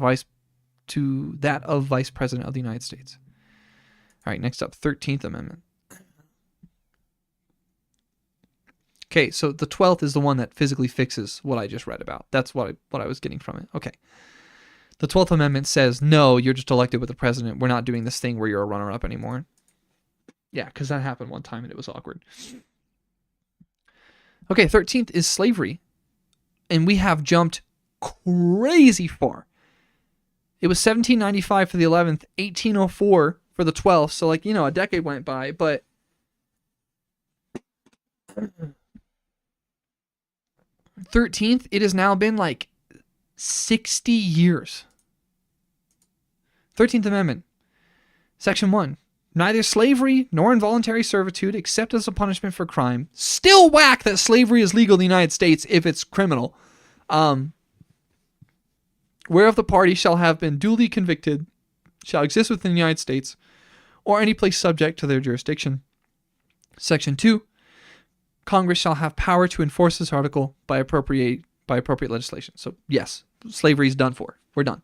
of vice president of the United States. All right, next up, 13th Amendment. Okay, so the 12th is the one that physically fixes what I just read about. That's what I was getting from it. Okay. The 12th Amendment says, no, you're just elected with the president. We're not doing this thing where you're a runner-up anymore. Yeah, because that happened one time and it was awkward. Okay, 13th is slavery. And we have jumped crazy far. It was 1795 for the 11th, 1804 for the 12th. So, a decade went by, but... 13th, it has now been 60 years. 13th Amendment, Section 1. Neither slavery nor involuntary servitude, except as a punishment for crime. Still whack that slavery is legal in the United States if it's criminal. Whereof the party shall have been duly convicted, shall exist within the United States, or any place subject to their jurisdiction. Section 2. Congress shall have power to enforce this article by appropriate legislation. So, yes, slavery is done for. We're done.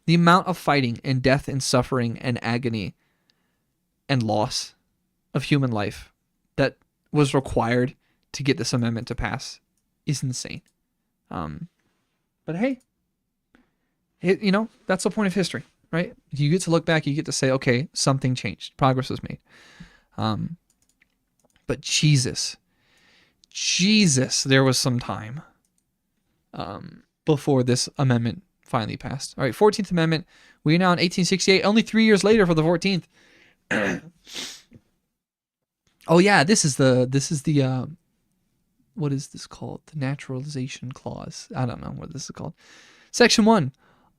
The amount of fighting and death and suffering and agony and loss of human life that was required to get this amendment to pass is insane. But hey, that's the point of history, right? You get to look back, you get to say, okay, something changed. Progress was made. But Jesus, there was some time before this amendment finally passed. All right, 14th Amendment. We are now in 1868, only 3 years later for the 14th. Oh yeah, this is the what is this called? The naturalization clause. I don't know what this is called. Section 1.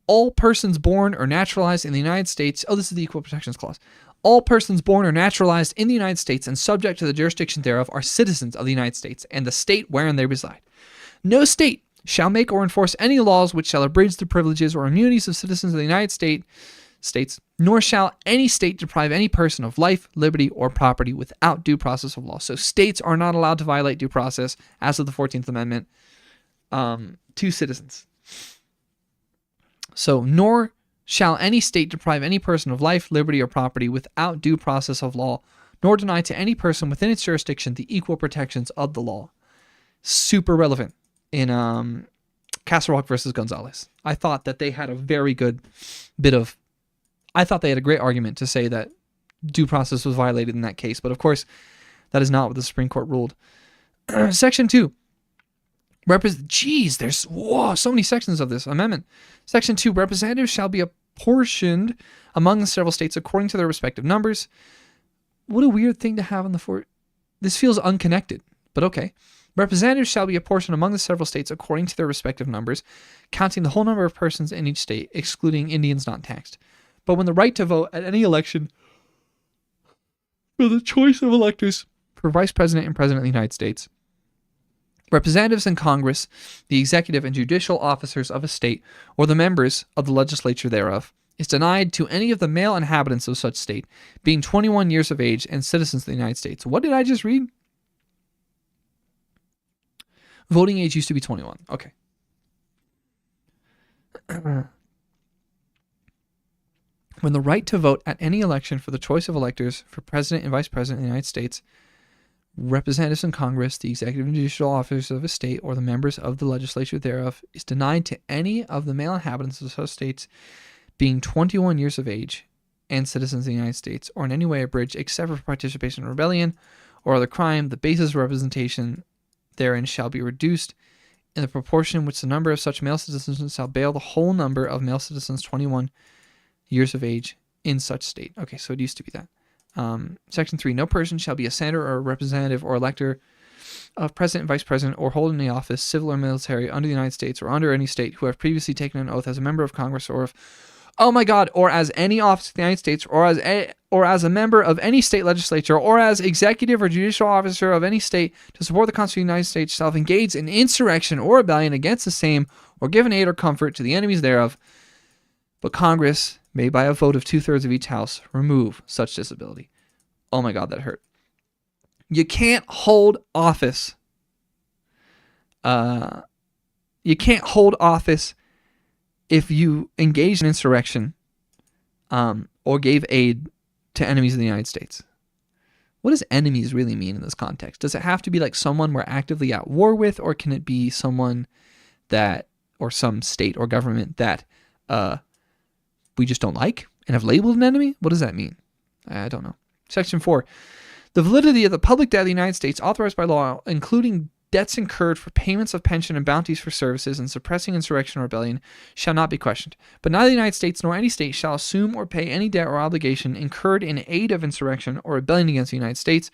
All persons born or naturalized in the United States. Oh, this is the Equal Protections Clause. All persons born or naturalized in the United States and subject to the jurisdiction thereof are citizens of the United States and the state wherein they reside. No state shall make or enforce any laws which shall abridge the privileges or immunities of citizens of the United States, nor shall any state deprive any person of life, liberty, or property without due process of law. So states are not allowed to violate due process, as of the 14th Amendment, to citizens. So, nor shall any state deprive any person of life, liberty, or property without due process of law, nor deny to any person within its jurisdiction the equal protections of the law. Super relevant in Castle Rock versus Gonzalez. I thought that they had a very good I thought they had a great argument to say that due process was violated in that case, but of course, that is not what the Supreme Court ruled. Section 2. There's so many sections of this amendment. Section 2, representatives shall be apportioned among the several states according to their respective numbers. What a weird thing to have on the fort. This feels unconnected, but okay. Representatives shall be apportioned among the several states according to their respective numbers, counting the whole number of persons in each state, excluding Indians not taxed. But when the right to vote at any election for the choice of electors for Vice President and President of the United States, representatives in Congress, the executive and judicial officers of a state, or the members of the legislature thereof, is denied to any of the male inhabitants of such state, being 21 years of age and citizens of the United States. What did I just read? Voting age used to be 21. Okay. When the right to vote at any election for the choice of electors for President and Vice President of the United States, representatives in Congress, the executive and judicial officers of a state, or the members of the legislature thereof, is denied to any of the male inhabitants of such states being 21 years of age and citizens of the United States, or in any way abridged, except for participation in rebellion or other crime, the basis of representation therein shall be reduced in the proportion which the number of such male citizens shall bail the whole number of male citizens 21 years of age in such state. Okay, so it used to be that. Section 3, no person shall be a senator or a representative or elector of president, vice president, or hold any office, civil or military, under the United States or under any state, who have previously taken an oath as a member of Congress or as any office of the United States, or as a member of any state legislature, or as executive or judicial officer of any state to support the Constitution of the United States, shall have engaged in insurrection or rebellion against the same, or given aid or comfort to the enemies thereof. But Congress may, by a vote of 2/3 of each house, remove such disability. Oh my God, that hurt. You can't hold office. You can't hold office if you engaged in insurrection or gave aid to enemies of the United States. What does enemies really mean in this context? Does it have to be like someone we're actively at war with, or can it be someone that, or some state or government that we just don't like and have labeled an enemy? What does that mean? I don't know. Section 4. The validity of the public debt of the United States authorized by law, including debts incurred for payments of pension and bounties for services and suppressing insurrection or rebellion, shall not be questioned. But neither the United States nor any state shall assume or pay any debt or obligation incurred in aid of insurrection or rebellion against the United States,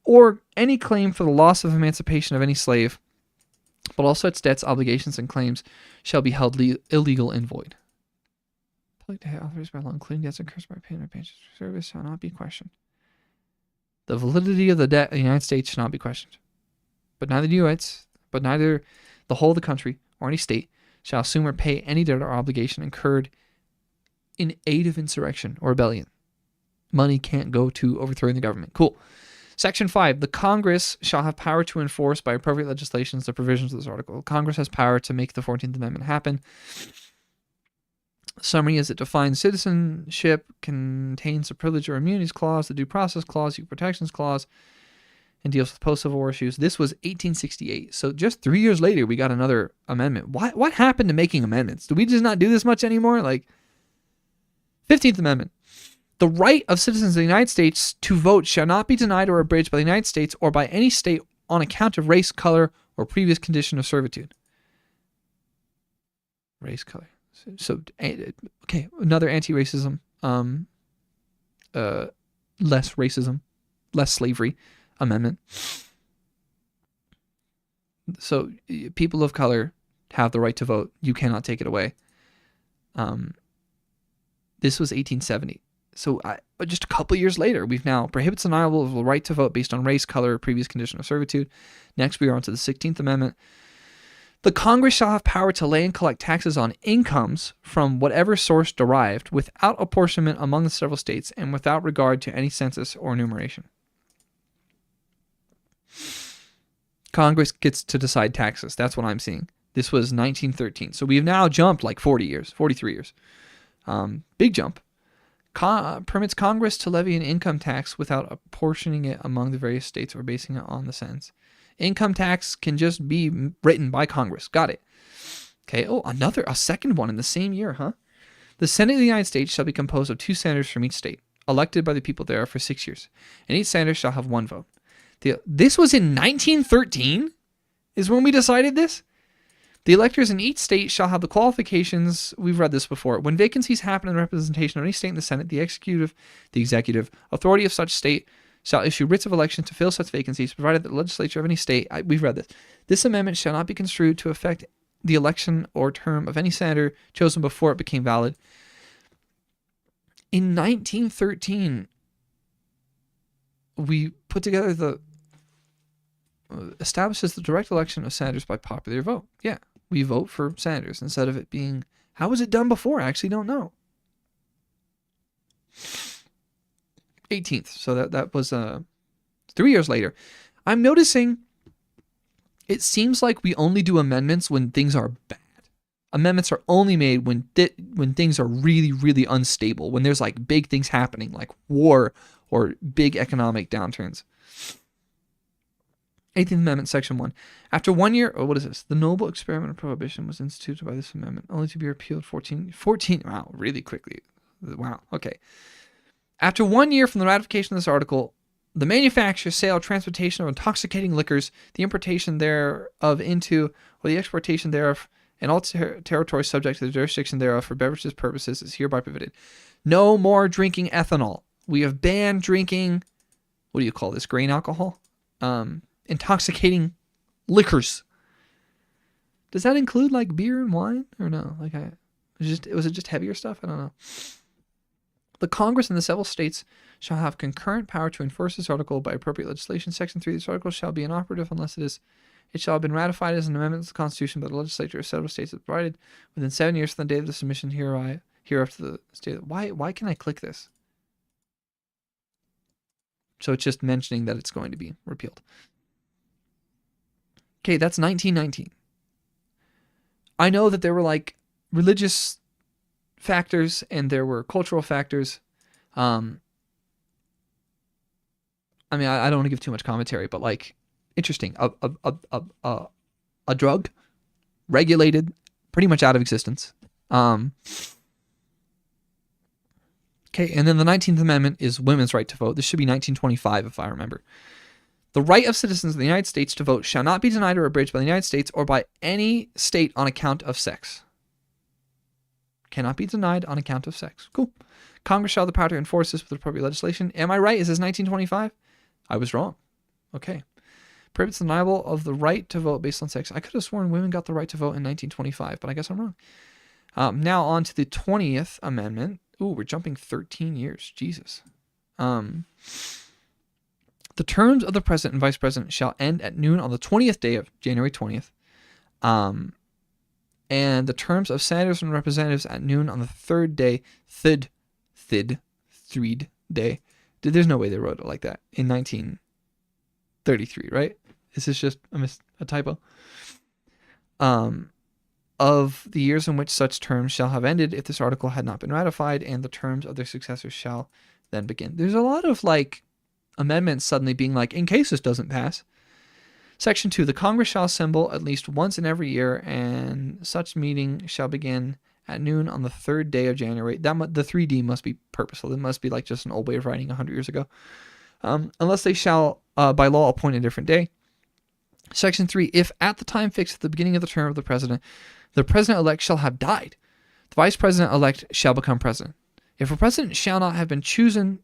or any claim for the loss of emancipation of any slave, but all such debts, obligations, and claims shall be held illegal and void. Public debt authorized by law, including debts incurred by payment of pensions for service, shall not be questioned. The validity of the debt of the United States shall not be questioned. But neither the whole of the country or any state shall assume or pay any debt or obligation incurred in aid of insurrection or rebellion. Money can't go to overthrowing the government. Cool. Section 5. The Congress shall have power to enforce by appropriate legislations the provisions of this article. Congress has power to make the 14th Amendment happen. Summary is it defines citizenship, contains the privilege or immunities clause, the due process clause, equal protections clause, and deals with post-Civil War issues. This was 1868. So just 3 years later, we got another amendment. What happened to making amendments? Do we just not do this much anymore? 15th Amendment. The right of citizens of the United States to vote shall not be denied or abridged by the United States or by any state on account of race, color, or previous condition of servitude. Race, color. So, okay, another anti-racism, less racism, less slavery amendment. So people of color have the right to vote. You cannot take it away. This was 1870. So just a couple years later, we've now prohibits denial of the right to vote based on race, color, or previous condition of servitude. Next, we are on to the 16th Amendment. The Congress shall have power to lay and collect taxes on incomes from whatever source derived, without apportionment among the several states, and without regard to any census or enumeration. Congress gets to decide taxes. That's what I'm seeing. This was 1913. So we've now jumped like 40 years, 43 years. Big jump. Permits Congress to levy an income tax without apportioning it among the various states or basing it on the census. Income tax can just be written by Congress. Got it. Okay. Oh, a second one in the same year, huh? The Senate of the United States shall be composed of 2 senators from each state, elected by the people thereof for 6 years, and each senator shall have 1 vote. This was in 1913, is when we decided this. The electors in each state shall have the qualifications. We've read this before. When vacancies happen in the representation of any state in the Senate, the executive authority of such state shall issue writs of election to fill such vacancies, provided that the legislature of any state, we've read this. This amendment shall not be construed to affect the election or term of any senator chosen before it became valid. In 1913, we put together the establishes the direct election of senators by popular vote. Yeah, we vote for senators instead of it being, how was it done before? I actually don't know. 18th. So that was 3 years later. I'm noticing it seems like we only do amendments when things are bad. Amendments are only made when things are really, really unstable, when there's like big things happening, like war or big economic downturns. 18th Amendment, Section 1. After 1 year, what is this? The noble experiment of prohibition was instituted by this amendment, only to be repealed 14, wow, really quickly. Wow, okay. After 1 year from the ratification of this article, the manufacture, sale, transportation of intoxicating liquors, the importation thereof into, or the exportation thereof, and all territories subject to the jurisdiction thereof for beverages purposes is hereby prohibited. No more drinking ethanol. We have banned drinking, what do you call this, grain alcohol? Intoxicating liquors. Does that include like beer and wine or no? Was it just heavier stuff? I don't know. The Congress and the several states shall have concurrent power to enforce this article by appropriate legislation. Section 3 of this article shall be inoperative unless it shall have been ratified as an amendment to the Constitution by the legislature of several states that provided within 7 years from the date of the submission hereof to the state. Why can I click this? So it's just mentioning that it's going to be repealed. Okay, that's 1919. I know that there were like religious factors and there were cultural factors. I don't want to give too much commentary, but like, interesting. A drug regulated, pretty much out of existence. Okay, and then the 19th Amendment is women's right to vote. This should be 1925 if I remember. The right of citizens of the United States to vote shall not be denied or abridged by the United States or by any state on account of sex. Cannot be denied on account of sex. Cool. Congress shall have the power to enforce this with appropriate legislation. Am I right? Is this 1925? I was wrong. Okay. Prohibits the denial of the right to vote based on sex. I could have sworn women got the right to vote in 1925, but I guess I'm wrong. Now on to the 20th Amendment. Ooh, we're jumping 13 years. Jesus. The terms of the president and vice president shall end at noon on the 20th day of January 20th. And the terms of senators and representatives at noon on the third day, third day. There's no way they wrote it like that in 1933, right? Is this just a typo? Of the years in which such terms shall have ended if this article had not been ratified, and the terms of their successors shall then begin. There's a lot of like amendments suddenly being like, in case this doesn't pass. Section 2, the Congress shall assemble at least once in every year, and such meeting shall begin at noon on the third day of January. The 3D must be purposeful. It must be like just an old way of writing 100 years ago. Unless they shall, by law, appoint a different day. Section 3, if at the time fixed at the beginning of the term of the president-elect shall have died, the vice president-elect shall become president. If a president shall not have been chosen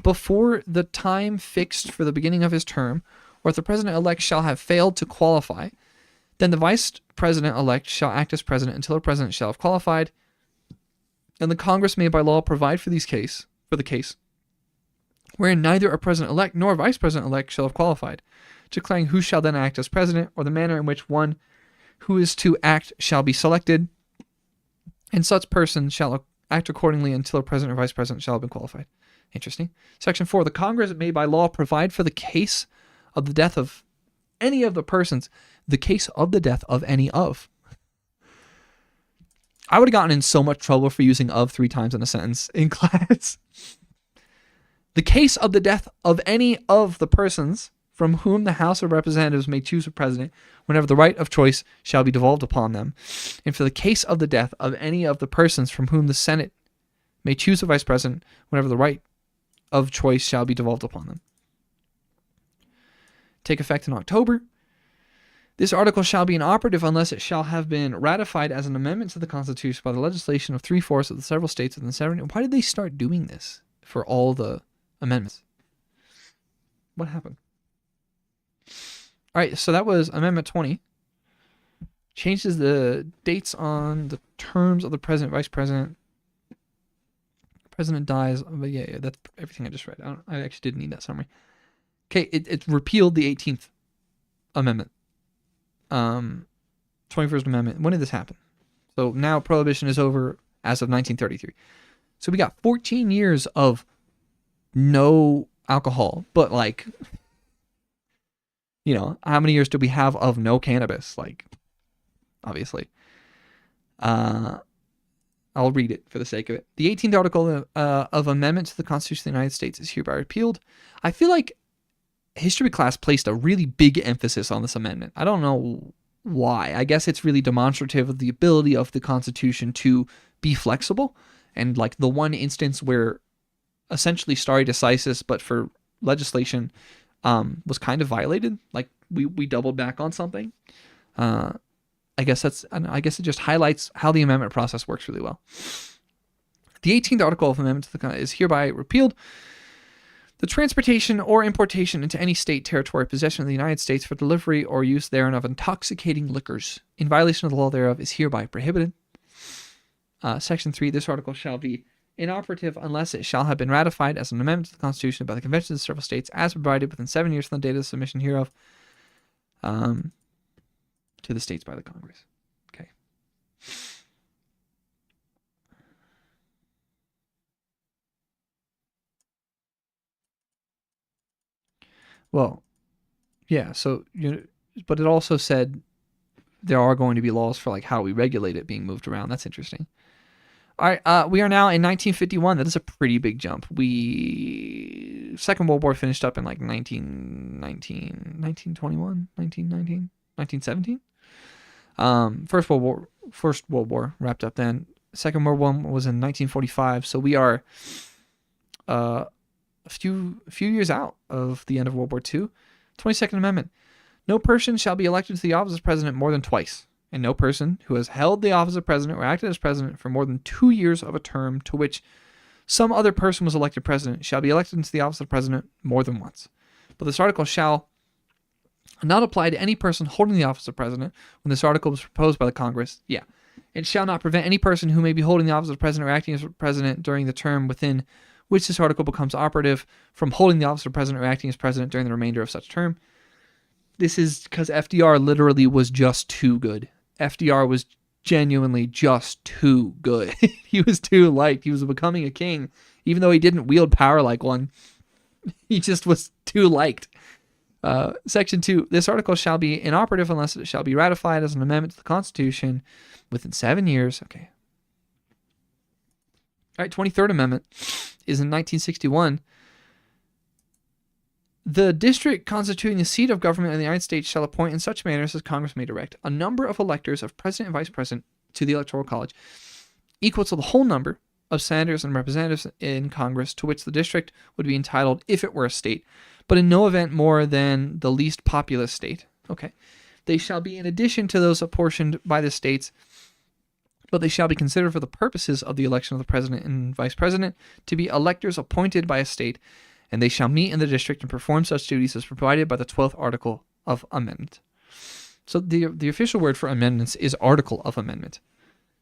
before the time fixed for the beginning of his term, or if the president-elect shall have failed to qualify, then the vice president-elect shall act as president until a president shall have qualified, and the Congress may by law provide for the case wherein neither a president-elect nor a vice president-elect shall have qualified, declaring who shall then act as president, or the manner in which one who is to act shall be selected, and such person shall act accordingly until a president or vice president shall have been qualified. Interesting. Section 4. The Congress may by law provide for the case of the death of any of the persons. The case of the death of any of. I would have gotten in so much trouble for using of 3 times in a sentence in class. The case of the death of any of the persons from whom the House of Representatives may choose a president whenever the right of choice shall be devolved upon them, and for the case of the death of any of the persons from whom the Senate may choose a vice president whenever the right of choice shall be devolved upon them. Take effect in October. This article shall be inoperative unless it shall have been ratified as an amendment to the Constitution by the legislation of 3/4 of the several states within 7. Why did they start doing this for all the amendments? What happened? All right, so that was Amendment 20. Changes the dates on the terms of the president, vice president. President dies. But yeah, that's everything I just read. I actually didn't need that summary. Okay, it repealed the 18th Amendment. 21st Amendment. When did this happen? So now prohibition is over as of 1933. So we got 14 years of no alcohol, but like, you know, how many years do we have of no cannabis? Like, obviously. I'll read it for the sake of it. The 18th article of amendment to the Constitution of the United States is hereby repealed. I feel like history class placed a really big emphasis on this amendment. I don't know why. I guess it's really demonstrative of the ability of the Constitution to be flexible, and like the one instance where essentially stare decisis, but for legislation, was kind of violated. Like we doubled back on something. I guess it just highlights how the amendment process works really well. The 18th article of amendment to the is hereby repealed. The transportation or importation into any state, territory, possession of the United States for delivery or use therein of intoxicating liquors in violation of the law thereof is hereby prohibited. Section 3, this article shall be inoperative unless it shall have been ratified as an amendment to the Constitution by the conventions of several states as provided within 7 years from the date of the submission hereof to the states by the Congress. Okay. Well, yeah, so, but it also said there are going to be laws for like how we regulate it being moved around. That's interesting. All right, we are now in 1951. That is a pretty big jump. Second World War finished up in like 1921, 1919, 1917. First World War wrapped up then. Second World War was in 1945. So we are a few years out of the end of World War II. 22nd Amendment. No person shall be elected to the office of president more than twice, and no person who has held the office of president or acted as president for more than 2 years of a term to which some other person was elected president shall be elected into the office of president more than once. But this article shall not apply to any person holding the office of president when this article was proposed by the Congress. Yeah. It shall not prevent any person who may be holding the office of president or acting as president during the term within which this article becomes operative from holding the office of president or acting as president during the remainder of such term. This is because FDR literally was just too good. FDR was genuinely just too good. He was too liked. He was becoming a king. Even though he didn't wield power like one, he just was too liked. Section 2, this article shall be inoperative unless it shall be ratified as an amendment to the Constitution within 7 years. Okay. All right, 23rd Amendment is in 1961. The district constituting the seat of government in the United States shall appoint in such manners as Congress may direct a number of electors of president and vice president to the Electoral College equal to the whole number of senators and representatives in Congress to which the district would be entitled if it were a state, but in no event more than the least populous state. Okay. They shall be in addition to those apportioned by the states, but they shall be considered for the purposes of the election of the president and vice president to be electors appointed by a state, and they shall meet in the district and perform such duties as provided by the 12th article of amendment. So the official word for amendments is article of amendment.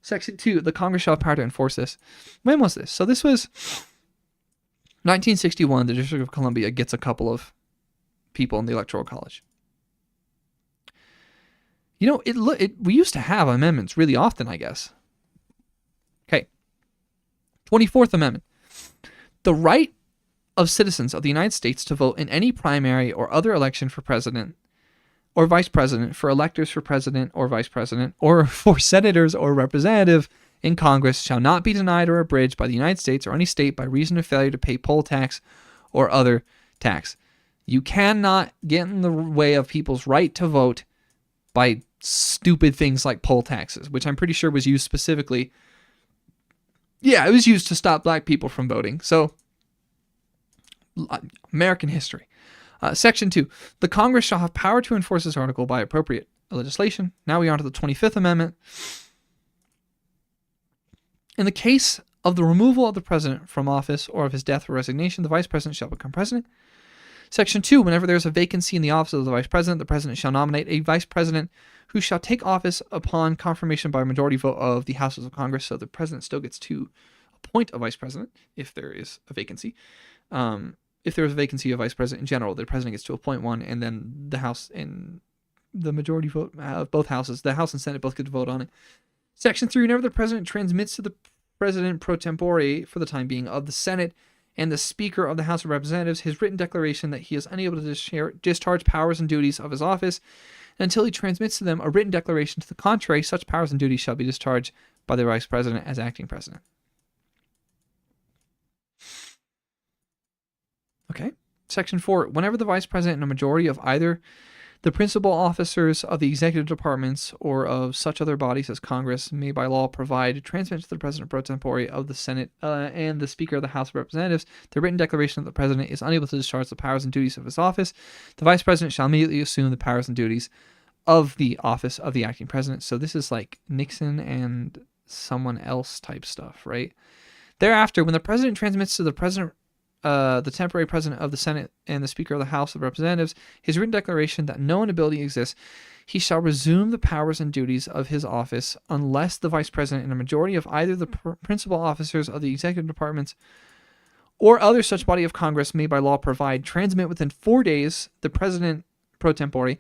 Section 2, the Congress shall have power to enforce this. When was this? So this was 1961. The District of Columbia gets a couple of people in the Electoral College. You know, we used to have amendments really often, I guess. Okay. 24th Amendment. The right of citizens of the United States to vote in any primary or other election for president or vice president, for electors for president or vice president, or for senators or representative in Congress shall not be denied or abridged by the United States or any state by reason of failure to pay poll tax or other tax. You cannot get in the way of people's right to vote by stupid things like poll taxes, which I'm pretty sure was used specifically. Yeah, it was used to stop black people from voting. So, American history. Section 2. The Congress shall have power to enforce this article by appropriate legislation. Now we are on to the 25th Amendment. In the case of the removal of the president from office or of his death or resignation, the vice president shall become president. Section 2. Whenever there is a vacancy in the office of the president shall nominate a vice president who shall take office upon confirmation by a majority vote of the houses of Congress. So the president still gets to appoint a vice president if there is a vacancy. If there is a vacancy of vice president in general, the president gets to appoint one, and then the House and the majority vote of both houses, the House and Senate both get to vote on it. Section 3, whenever the president transmits to the president pro tempore, for the time being, of the Senate and the Speaker of the House of Representatives his written declaration that he is unable to discharge powers and duties of his office until he transmits to them a written declaration to the contrary, such powers and duties shall be discharged by the vice president as acting president. Okay. Section 4. Whenever the vice president and a majority of either the principal officers of the executive departments or of such other bodies as Congress may by law provide, transmit to the president pro tempore of the Senate and the Speaker of the House of Representatives the written declaration that the president is unable to discharge the powers and duties of his office, the vice president shall immediately assume the powers and duties of the office of the acting president. So this is like Nixon and someone else type stuff, right? Thereafter, when the president transmits to the president the temporary president of the Senate and the Speaker of the House of Representatives his written declaration that no inability exists, he shall resume the powers and duties of his office unless the vice president and a majority of either the principal officers of the executive departments or other such body of Congress may by law provide, transmit within 4 days the president pro tempore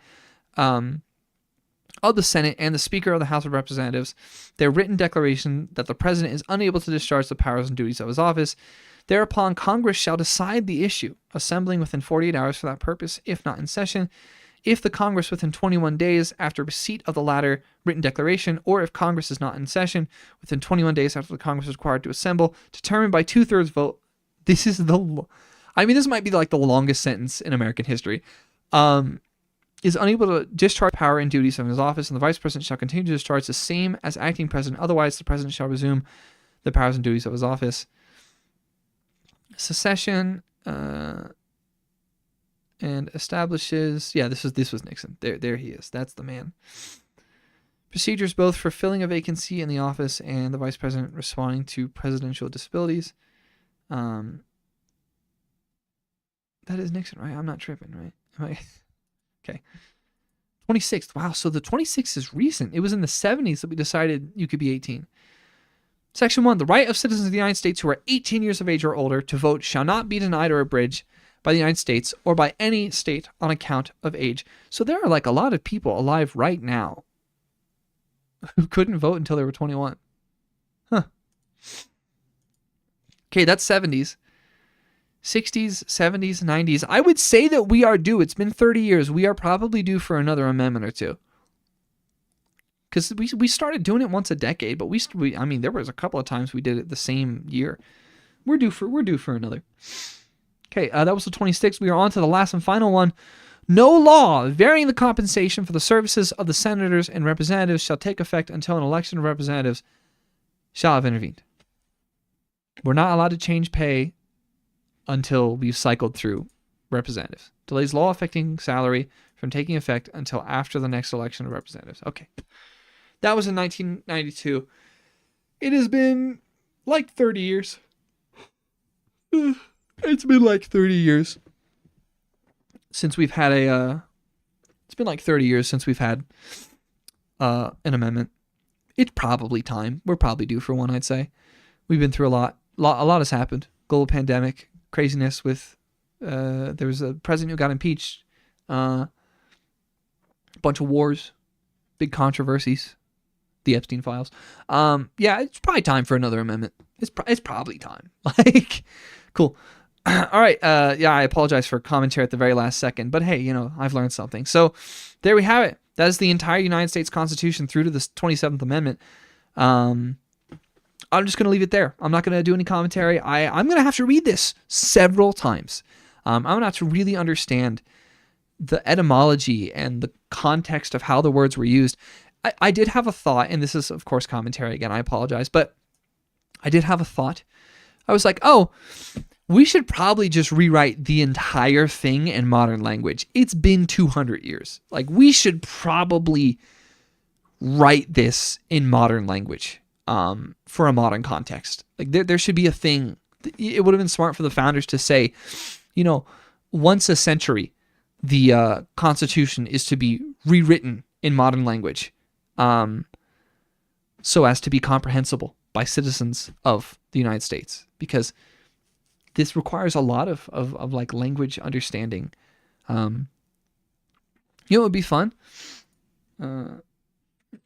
of the Senate and the Speaker of the House of Representatives their written declaration that the president is unable to discharge the powers and duties of his office. Thereupon, Congress shall decide the issue, assembling within 48 hours for that purpose, if not in session. If the Congress within 21 days after receipt of the latter written declaration, or if Congress is not in session within 21 days after the Congress is required to assemble, determined by 2/3 vote. This might be like the longest sentence in American history. Is unable to discharge power and duties of his office, and the vice president shall continue to discharge the same as acting president. Otherwise, the president shall resume the powers and duties of his office. Secession and establishes. Yeah, this was Nixon. There he is. That's the man. Procedures both for filling a vacancy in the office and the vice president responding to presidential disabilities. That is Nixon, right? I'm not tripping, right? Am I? Okay. 26th. Wow. So the 26th is recent. It was in the 70s that we decided you could be 18. Section 1. The right of citizens of the United States who are 18 years of age or older to vote shall not be denied or abridged by the United States or by any state on account of age. So there are like a lot of people alive right now who couldn't vote until they were 21. Huh. Okay, that's 70s. 60s, 70s, 90s. I would say that we are due. It's been 30 years. We are probably due for another amendment or two. Because we started doing it once a decade, but there was a couple of times we did it the same year. We're due for another. Okay, that was the 26th. We are on to the last and final one. No law varying the compensation for the services of the senators and representatives shall take effect until an election of representatives shall have intervened. We're not allowed to change pay until we've cycled through representatives. Delays law affecting salary from taking effect until after the next election of representatives. Okay. That was in 1992. It has been like 30 years. It's been like 30 years since we've had it's been like 30 years since we've had an amendment. It's probably time. We're probably due for one, I'd say. We've been through a lot. A lot has happened. Global pandemic, craziness with there was a president who got impeached, a bunch of wars, big controversies, the Epstein files. Yeah, it's probably time for another amendment. It's probably time. Like, cool. All right. Yeah, I apologize for commentary at the very last second, but hey, I've learned something. So there we have it. That is the entire United States Constitution through to the 27th Amendment. I'm just going to leave it there. I'm not going to do any commentary. I'm going to have to read this several times. I'm going to have to really understand the etymology and the context of how the words were used. I did have a thought, and this is, of course, commentary again. I apologize, but I did have a thought. I was like, oh, we should probably just rewrite the entire thing in modern language. It's been 200 years. Like, we should probably write this in modern language for a modern context. Like, there should be a thing. It would have been smart for the founders to say, once a century, the Constitution is to be rewritten in modern language so as to be comprehensible by citizens of the United States, because this requires a lot of like language understanding. It would be fun.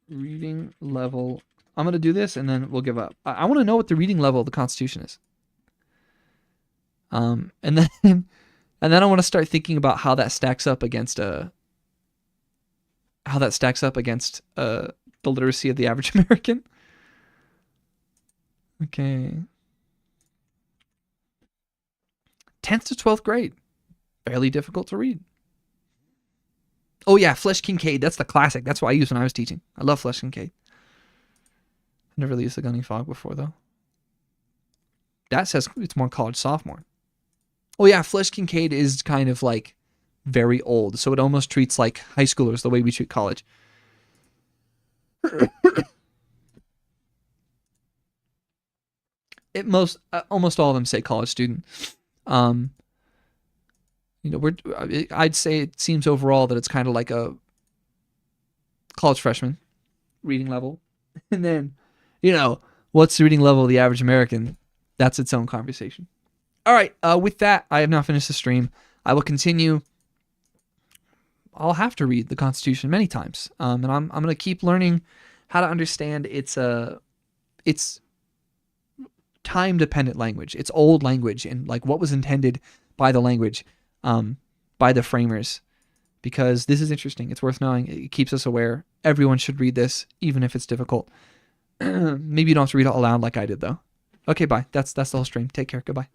Reading level. I'm going to do this and then we'll give up. I want to know what the reading level of the Constitution is. And then I want to start thinking about how that stacks up against the literacy of the average American. Okay. 10th to 12th grade. Fairly difficult to read. Oh yeah, Flesh Kincaid. That's the classic. That's what I used when I was teaching. I love Flesh Kincaid. I've never really used the Gunning Fog before, though. That says it's more college sophomore. Oh yeah, Flesh Kincaid is kind of like very old, so it almost treats like high schoolers the way we treat college. Almost all of them say college student. I'd say it seems overall that it's kind of like a college freshman reading level. And then, what's the reading level of the average American? That's its own conversation. All right. With that, I have now finished the stream. I will continue. I'll have to read the Constitution many times. And I'm going to keep learning how to understand its time-dependent language, its old language, and like what was intended by the language, by the framers, because this is interesting. It's worth knowing. It keeps us aware. Everyone should read this, even if it's difficult. Maybe you don't have to read it aloud like I did, though. Okay, bye. That's the whole stream. Take care. Goodbye.